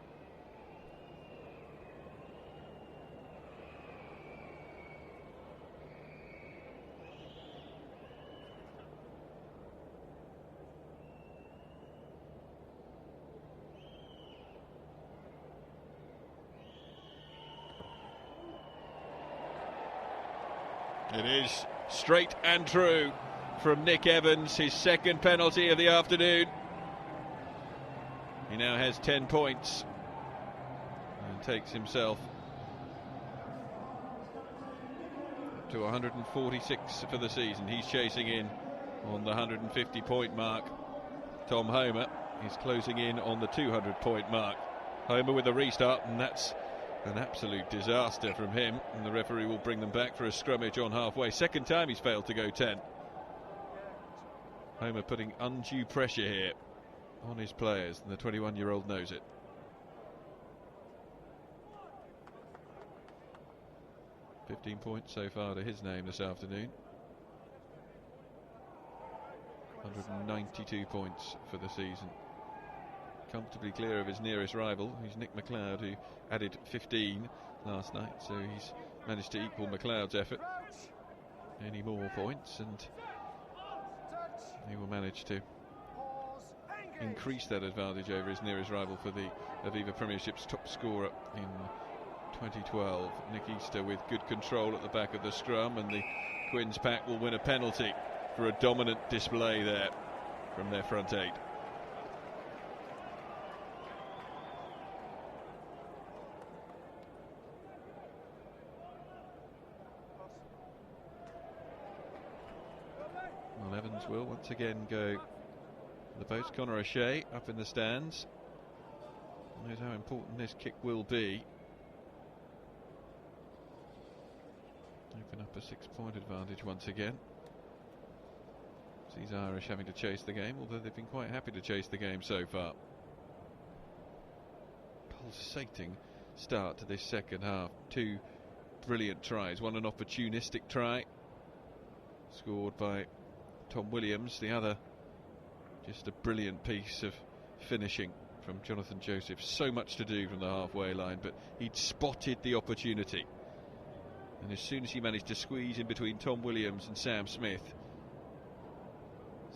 It is straight and true from Nick Evans, his second penalty of the afternoon. He now has 10 points and takes himself up to 146 for the season. He's chasing in on the 150-point mark. Tom Homer is closing in on the 200-point mark. Homer with a restart, and that's An absolute disaster from him, and the referee will bring them back for a scrummage on halfway. Second time he's failed to go 10. Homer putting undue pressure here on his players, and the 21-year-old knows it. $15 points so far to his name this afternoon. 192 points for the season. Comfortably clear of his nearest rival, who's Nick McLeod, who added 15 last night, so he's managed to equal McLeod's effort. Any more points and he will manage to increase that advantage over his nearest rival for the Aviva Premiership's top scorer in 2012. Nick Easter with good control at the back of the scrum, and the Quins pack will win a penalty for a dominant display there from their front eight. Well, Evans will once again go the post. Conor O'Shea up in the stands. Knows how important this kick will be. Open up a 6-point advantage once again. Sees Irish having to chase the game, although they've been quite happy to chase the game so far. Pulsating start to this second half. 2 brilliant tries. One an opportunistic try, scored by Tom Williams. The other just a brilliant piece of finishing from Jonathan Joseph. So much to do from the halfway line, but he'd spotted the opportunity. And as soon as he managed to squeeze in between Tom Williams and Sam Smith,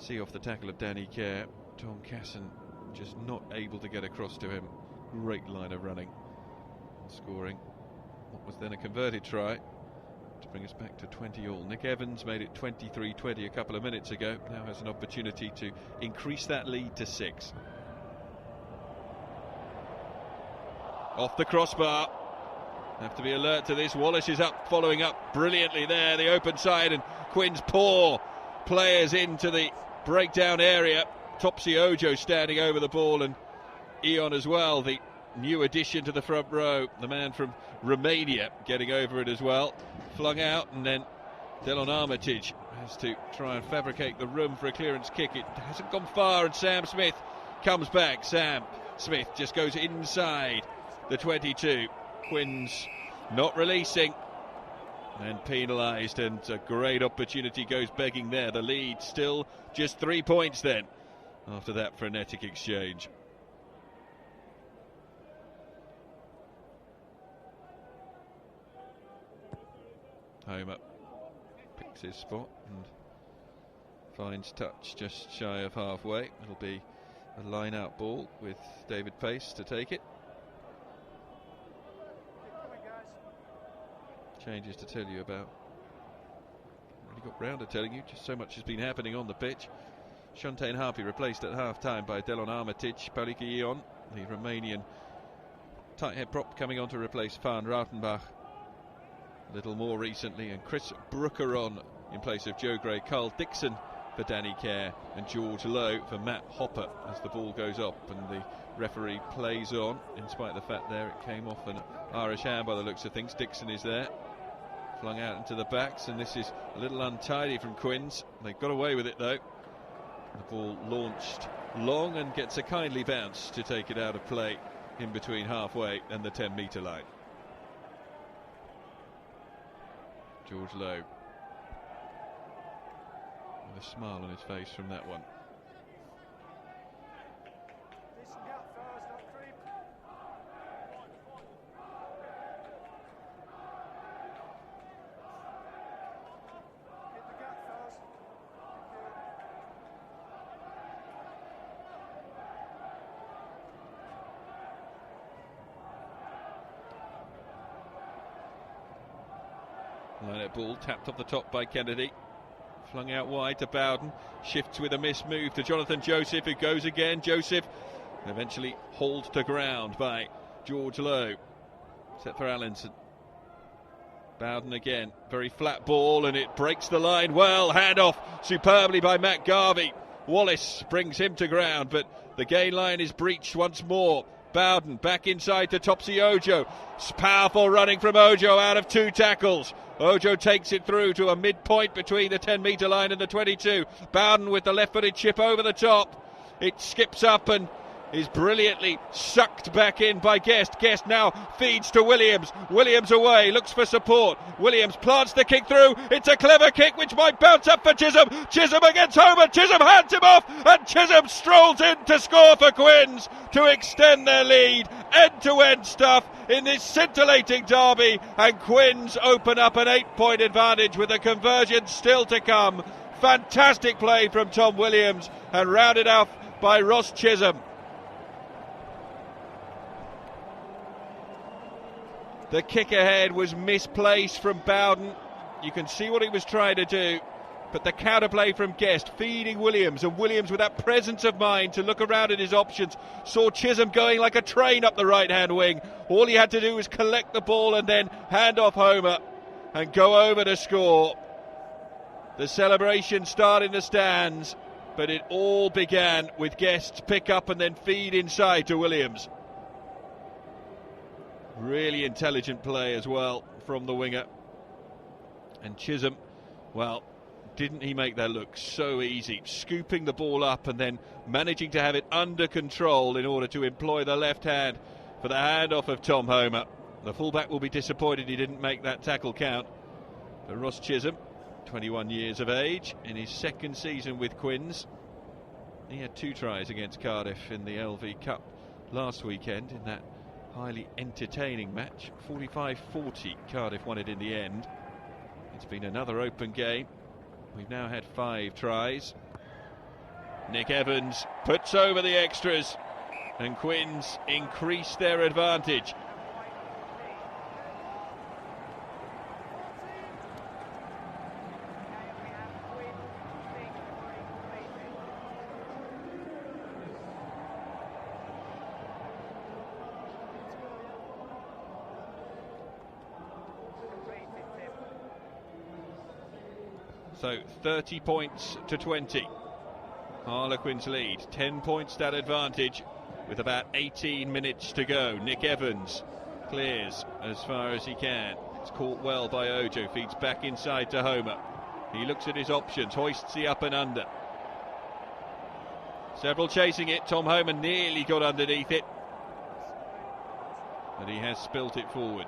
see off the tackle of Danny Kerr, Tom Casson just not able to get across to him. Great line of running, scoring what was then a converted try to bring us back to 20-all. Nick Evans made it 23-20 a couple of minutes ago. Now has an opportunity to increase that lead to 6. Off the crossbar. Have to be alert to this. Wallace is up, following up brilliantly there, the open side, and Quins pour players into the breakdown area. Topsy Ojo standing over the ball, and Ion as well, the new addition to the front row, the man from Romania, getting over it as well. Flung out, and then Delon Armitage has to try and fabricate the room for a clearance kick. It hasn't gone far, and Sam Smith comes back. Sam Smith just goes inside the 22. Quins not releasing and penalised, and a great opportunity goes begging there. The lead still just 3 points then after that frenetic exchange. Homer picks his spot and finds touch just shy of halfway. It'll be a line out ball with David Pace to take it. Changes to tell you about. Really got round to telling you, just so much has been happening on the pitch. Shuntain Harpy replaced at half time by Delon Armitage. Paulike Ion, the Romanian tight head prop, coming on to replace Van Rautenbach a little more recently, and Chris Brooker on in place of Joe Gray. Carl Dixon for Danny Kerr, and George Lowe for Matt Hopper as the ball goes up, and the referee plays on in spite of the fact there it came off an Irish hand by the looks of things. Dixon is there, flung out into the backs, and this is a little untidy from Quins. They got away with it though. The ball launched long and gets a kindly bounce to take it out of play in between halfway and the 10-metre line. George Lowe with a smile on his face from that one. Line-out ball tapped off the top by Kennedy, flung out wide to Bowden, shifts with a missed move to Jonathan Joseph, who goes again. Joseph eventually hauled to ground by George Lowe, set for Allinson. Bowden again, very flat ball, and it breaks the line well. Hand off superbly by Matt Garvey. Wallace brings him to ground, but The gain line is breached once more. Bowden back inside to Topsy Ojo. Powerful running from Ojo out of 2 tackles. Ojo takes it through to a midpoint between the 10-metre line and the 22. Bowden with the left-footed chip over the top. It skips up and is brilliantly sucked back in by Guest. Guest now feeds to Williams. Williams away, looks for support. Williams plants the kick through. It's a clever kick which might bounce up for Chisholm. Chisholm against Homer. Chisholm hands him off, and Chisholm strolls in to score for Quins to extend their lead. End-to-end stuff in this scintillating derby, and Quins open up an 8-point advantage with a conversion still to come. Fantastic play from Tom Williams and rounded off by Ross Chisholm. The kick ahead was misplaced from Bowden. You can see what he was trying to do, but the counterplay from Guest feeding Williams, and Williams with that presence of mind to look around at his options, saw Chisholm going like a train up the right hand wing. All he had to do was collect the ball and then hand off Homer and go over to score. The celebration started in the stands, but it all began with Guest's pick up and then feed inside to Williams. Really intelligent play as well from the winger. And Chisholm, well, didn't he make that look so easy? Scooping the ball up and then managing to have it under control in order to employ the left hand for the handoff of Tom Homer. The fullback will be disappointed he didn't make that tackle count. But Ross Chisholm, 21 years of age, in his second season with Quins. He had 2 tries against Cardiff in the LV Cup last weekend in that highly entertaining match. 45-40, Cardiff won it in the end. It's been another open game. We've now had 5 tries. Nick Evans puts over the extras, and Quins increase their advantage. So 30 points to 20. Harlequins lead, 10 points that advantage with about 18 minutes to go. Nick Evans clears as far as he can. It's caught well by Ojo, feeds back inside to Homer. He looks at his options, hoists the up and under. Several chasing it. Tom Homer nearly got underneath it, but he has spilt it forward.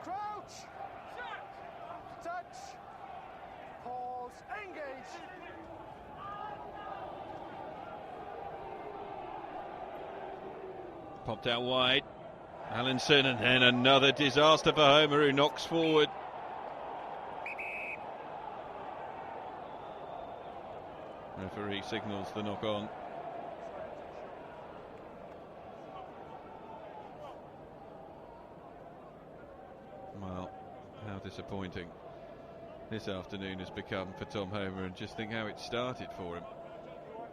Crouch! Touch! Pause! Engage! Popped out wide. Allinson, and then another disaster for Homer, who knocks forward. Referee signals the knock on. Well, how disappointing this afternoon has become for Tom Homer, and just think how it started for him.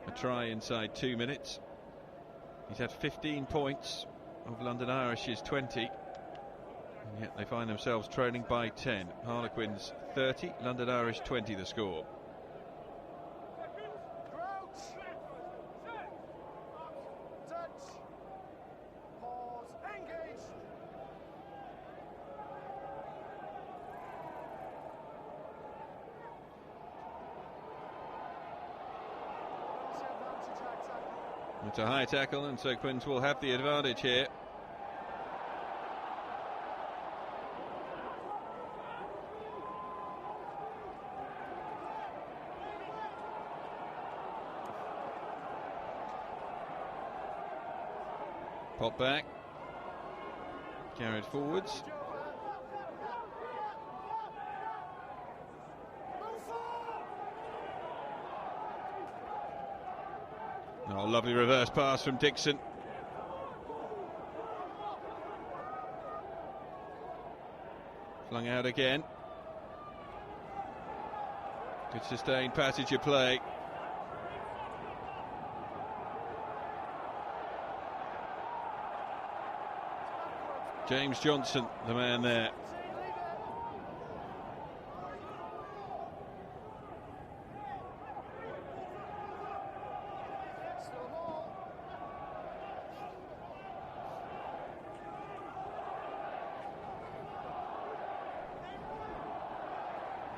A try inside 2 minutes. He's had 15 points of London Irish's 20, and yet they find themselves trailing by 10. Harlequins 30, London Irish 20 the score. Crouch! Touch! Pause! Engage! It's a high tackle, and so Quins will have the advantage here. Pop back. Carried forwards. Oh, lovely reverse pass from Dixon. Flung out again. Good sustained passage of play. James Johnson, the man there.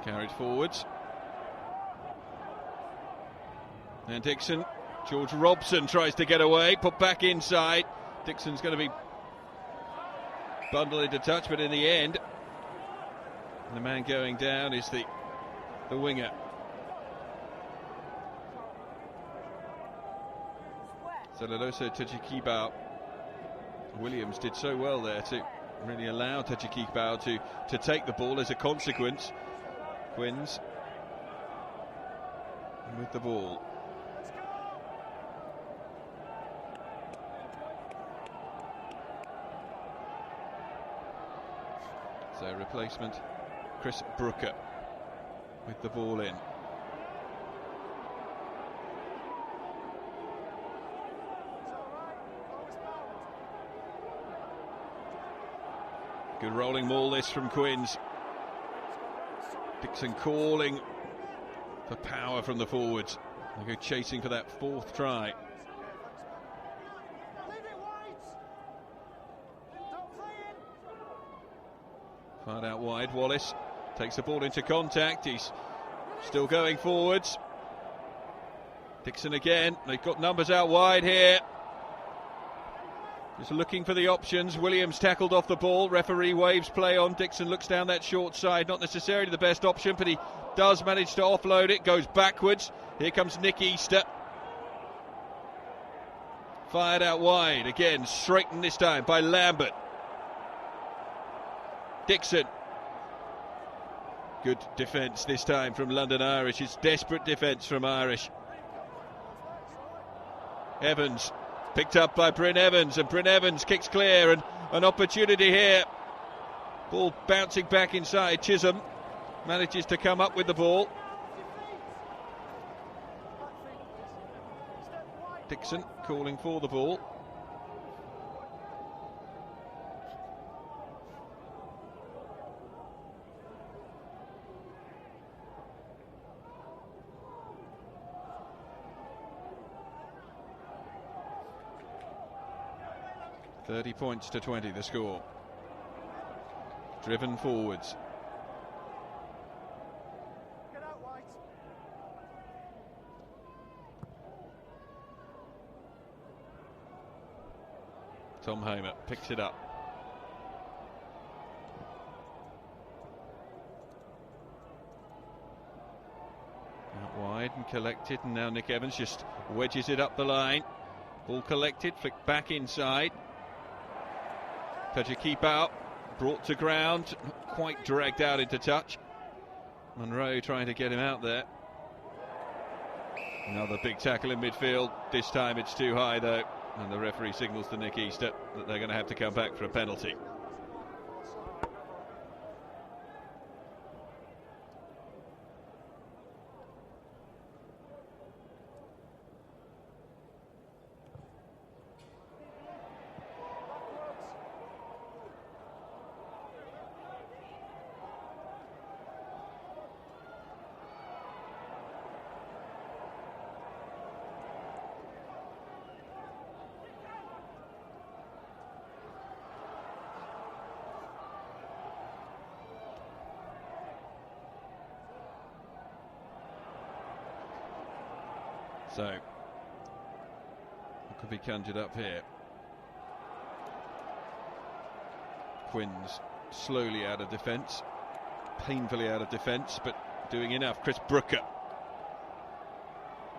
Carried forwards. And Dixon, George Robson tries to get away, put back inside. Dixon's going to be bundled into touch, but in the end, the man going down is the winger. Zalaloso Tajikibao. Williams did so well there to really allow Tajikibao to take the ball. As a consequence, Quins with the ball. So replacement Chris Brooker with the ball in. Good rolling ball this from Quins. Dixon calling for power from the forwards. They go chasing for that fourth try. Fired out wide, Wallace takes the ball into contact, he's still going forwards. Dixon again, they've got numbers out wide here. Just looking for the options. Williams tackled off the ball, referee waves play on. Dixon looks down that short side, not necessarily the best option, but he does manage to offload it, goes backwards. Here comes Nick Easter. Fired out wide, again straightened this time by Lambert. Dixon. Good defence this time from London Irish. It's desperate defence from Irish. Evans picked up by Bryn Evans, and Bryn Evans kicks clear, and an opportunity here. Ball bouncing back inside. Chisholm manages to come up with the ball. Dixon calling for the ball. £30 points to 20 the score. Driven forwards. Get out, White. Tom Hamer picks it up. Out wide and collected, and now Nick Evans just wedges it up the line. Ball collected, flicked back inside. Tajikibao brought to ground, not quite dragged out into touch. Monroe trying to get him out there. Another big tackle in midfield. This time it's too high though, and the referee signals to Nick Easter that they're going to have to come back for a penalty. So, what could be conjured up here? Quins slowly out of defence, painfully out of defence, but doing enough. Chris Brooker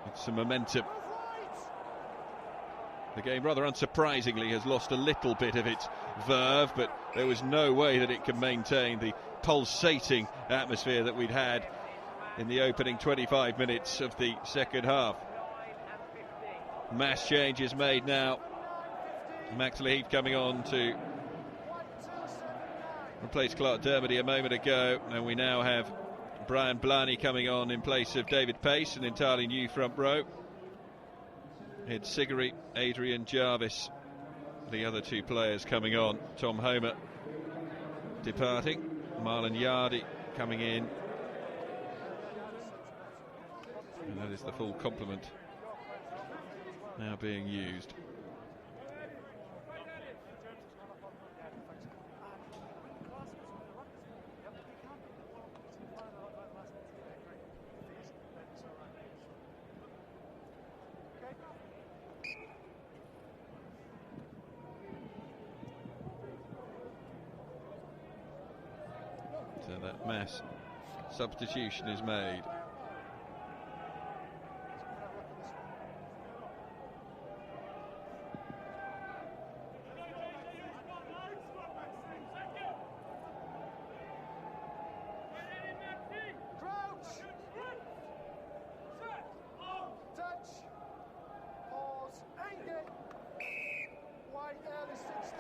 with some momentum. The game, rather unsurprisingly, has lost a little bit of its verve, but there was no way that it could maintain the pulsating atmosphere that we'd had in the opening 25 minutes of the second half. Mass changes made now. Max Laheath coming on to replace Clark Dermody a moment ago, and we now have Brian Blarney coming on in place of David Pace, an entirely new front row. It's Sigary, Adrian Jarvis, the other two players coming on. Tom Homer departing, Marlon Yardy coming in, and that is the full complement now being used. So that mass substitution is made.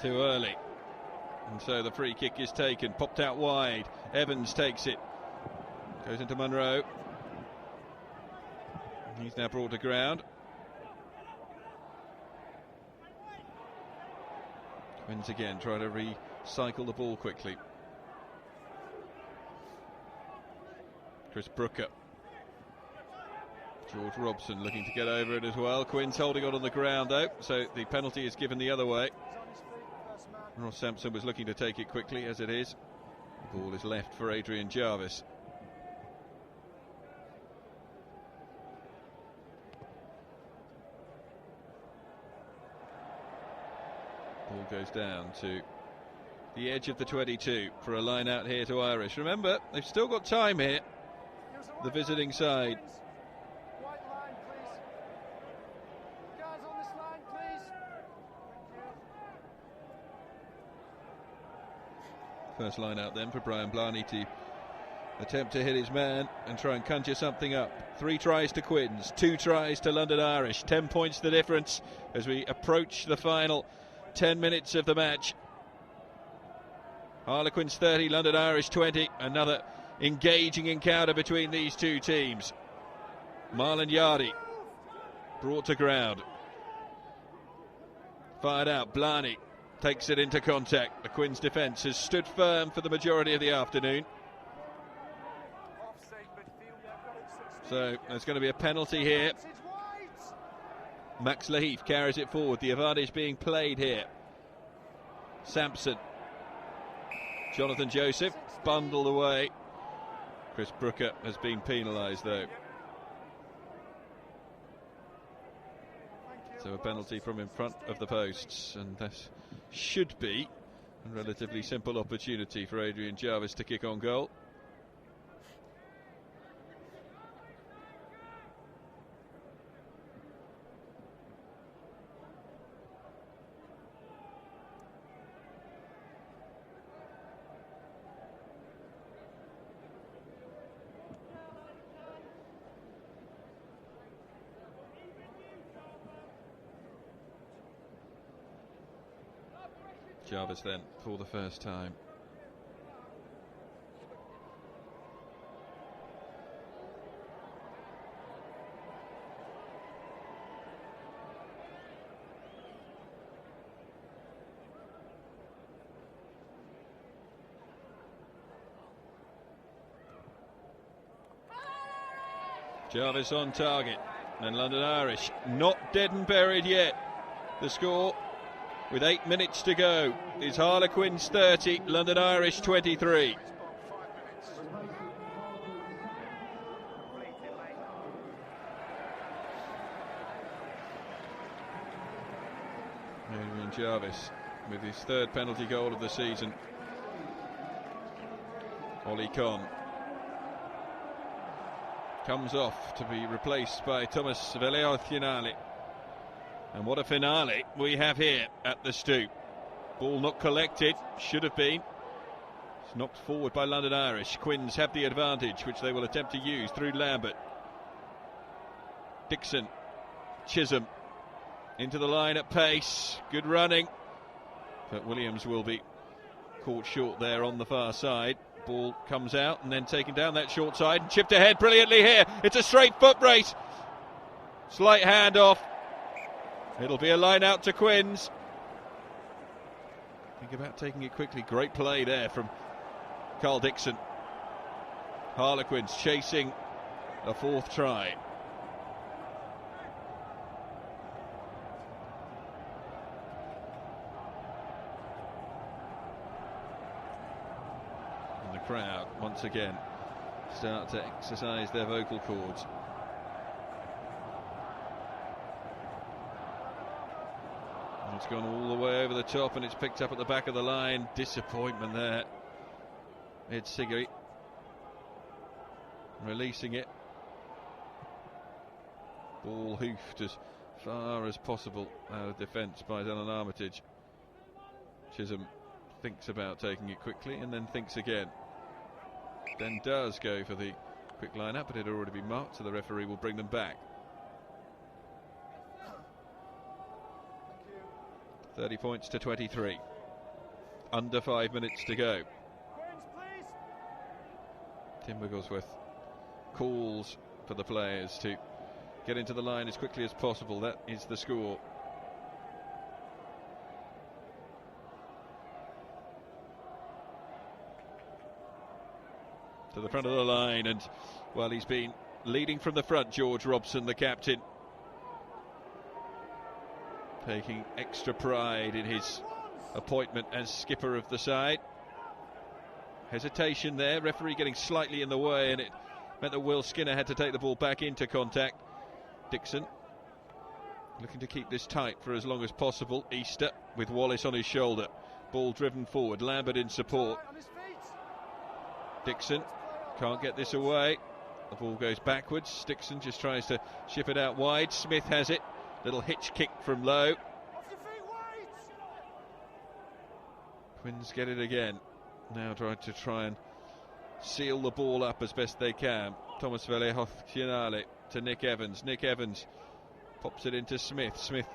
Too early, and so the free kick is taken, popped out wide. Evans takes it, goes into Munro. He's now brought to ground. Quins again trying to recycle the ball quickly. Chris Brooker, George Robson looking to get over it as well. Quins holding on the ground though, so the penalty is given the other way. Ross Sampson was looking to take it quickly, as it is. The ball is left for Adrian Jarvis. Ball goes down to the edge of the 22 for a line out here to Irish. Remember, they've still got time here, the visiting side. First line out then for Brian Blarney to attempt to hit his man and try and conjure something up. 3 tries to Quins, 2 tries to London Irish. 10 points the difference as we approach the final 10 minutes of the match. Harlequins 30, London Irish 20. Another engaging encounter between these two teams. Marlon Yardy brought to ground. Fired out, Blarney takes it into contact. The Quins defence has stood firm for the majority of the afternoon. So there's going to be a penalty here. Max Laheath carries it forward. The advantage being played here. Sampson. Jonathan Joseph bundled away. Chris Brooker has been penalised though. So a penalty from in front of the posts, and this should be a relatively simple opportunity for Adrian Jarvis to kick on goal. Jarvis then for the first time. Jarvis on target, and London Irish not dead and buried yet. The score, with 8 minutes to go, is Harlequins 30, London Irish 23. Adrian Jarvis with his third penalty goal of the season. Ollie Conn comes off to be replaced by Thomas Veleofinale. And what a finale we have here at the Stoop. Ball not collected, should have been. It's knocked forward by London Irish. Quins have the advantage, which they will attempt to use through Lambert. Dixon, Chisholm, into the line at pace. Good running. But Williams will be caught short there on the far side. Ball comes out and then taken down that short side and chipped ahead brilliantly here. It's a straight foot race. Slight handoff. It'll be a line out to Quins. Think about taking it quickly. Great play there from Carl Dixon. Harlequins chasing a fourth try. And the crowd once again start to exercise their vocal cords. It's gone all the way over the top and it's picked up at the back of the line. Disappointment there. It's Siggy releasing it. Ball hoofed as far as possible out of defence by Alan Armitage. Chisholm thinks about taking it quickly and then thinks again. Then does go for the quick line up, but it had already been marked, so the referee will bring them back. 30 points to 23. Under 5 minutes to go. Tim Wigglesworth calls for the players to get into the line as quickly as possible. That is the score. To the front of the line, and well, he's been leading from the front, George Robson, the captain, taking extra pride in his appointment as skipper of the side. Hesitation there, referee getting slightly in the way, and it meant that Will Skinner had to take the ball back into contact. Dixon looking to keep this tight for as long as possible. Easter with Wallace on his shoulder. Ball driven forward, Lambert in support. Dixon can't get this away. The ball goes backwards. Dixon just tries to ship it out wide. Smith has it. Little hitch kick from low. Quins get it again. Now trying to seal the ball up as best they can. Thomas Vallejo-Finale to Nick Evans. Nick Evans pops it into Smith. Smith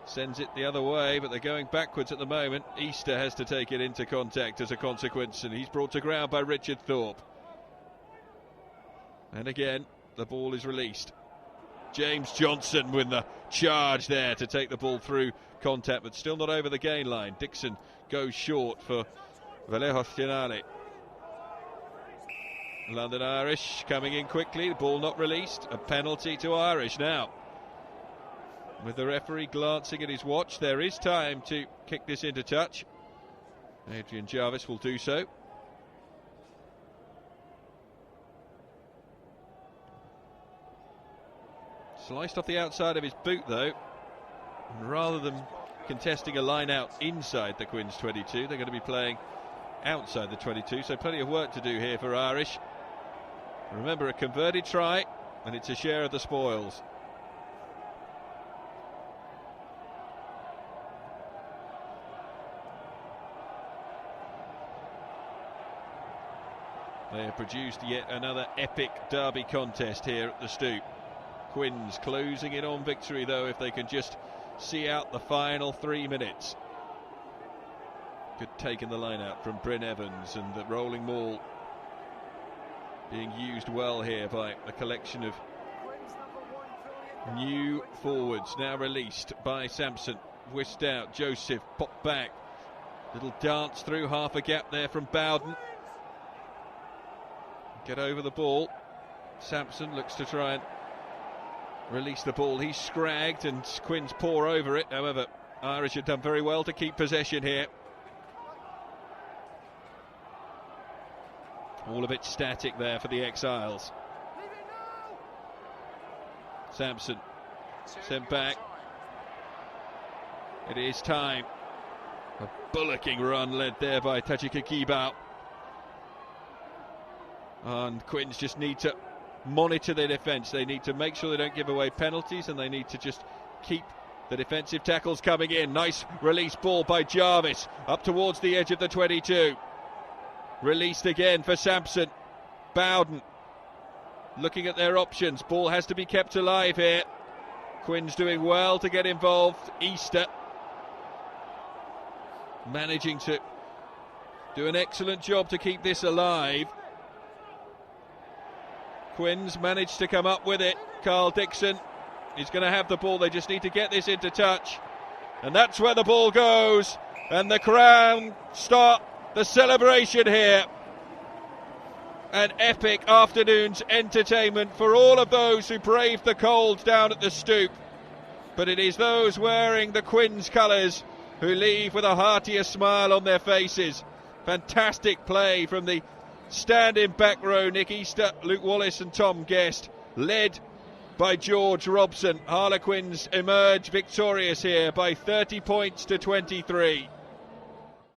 sends it the other way, but they're going backwards at the moment. Easter has to take it into contact as a consequence, and he's brought to ground by Richard Thorpe. And again, the ball is released. James Johnson with the charge there to take the ball through contact, but still not over the gain line. Dixon goes short for Vallejo-Finale. London Irish coming in quickly, the ball not released. A penalty to Irish now. With the referee glancing at his watch, there is time to kick this into touch. Adrian Jarvis will do so. Sliced off the outside of his boot though. And rather than contesting a line out inside the Quins 22, they're going to be playing outside the 22, so plenty of work to do here for Irish. Remember, a converted try and it's a share of the spoils. They have produced yet another epic derby contest here at the Stoop. Quins closing in on victory though if they can just see out the final 3 minutes. Good take in the line out from Bryn Evans, and the rolling maul being used well here by a collection of new forwards. Now released by Sampson, whisked out, Joseph popped back, little dance through half a gap there from Bowden. Get over the ball. Sampson looks to try and release the ball. He's scragged and Quins pour over it. However, Irish have done very well to keep possession here. All a bit static there for the Exiles. Sampson sent back. It is time. A bullocking run led there by Tajika Kibao. And Quins just need to monitor their defence. They need to make sure they don't give away penalties, and they need to just keep The defensive tackles coming in. Nice release ball by Jarvis. Up towards the edge of the 22. Released again for Sampson. Bowden looking at their options. Ball has to be kept alive here. Quins doing well to get involved. Easter managing to do an excellent job to keep this alive. Quins managed to come up with it. Carl Dixon is going to have the ball. They just need to get this into touch. And that's where the ball goes. And the crowd start the celebration here. An epic afternoon's entertainment for all of those who braved the cold down at the stoop. But it is those wearing the Quins colours who leave with a heartier smile on their faces. Fantastic play from the stand-in back row, Nick Easter, Luke Wallace and Tom Guest, led by George Robson. Harlequins emerge victorious here by 30 points to 23.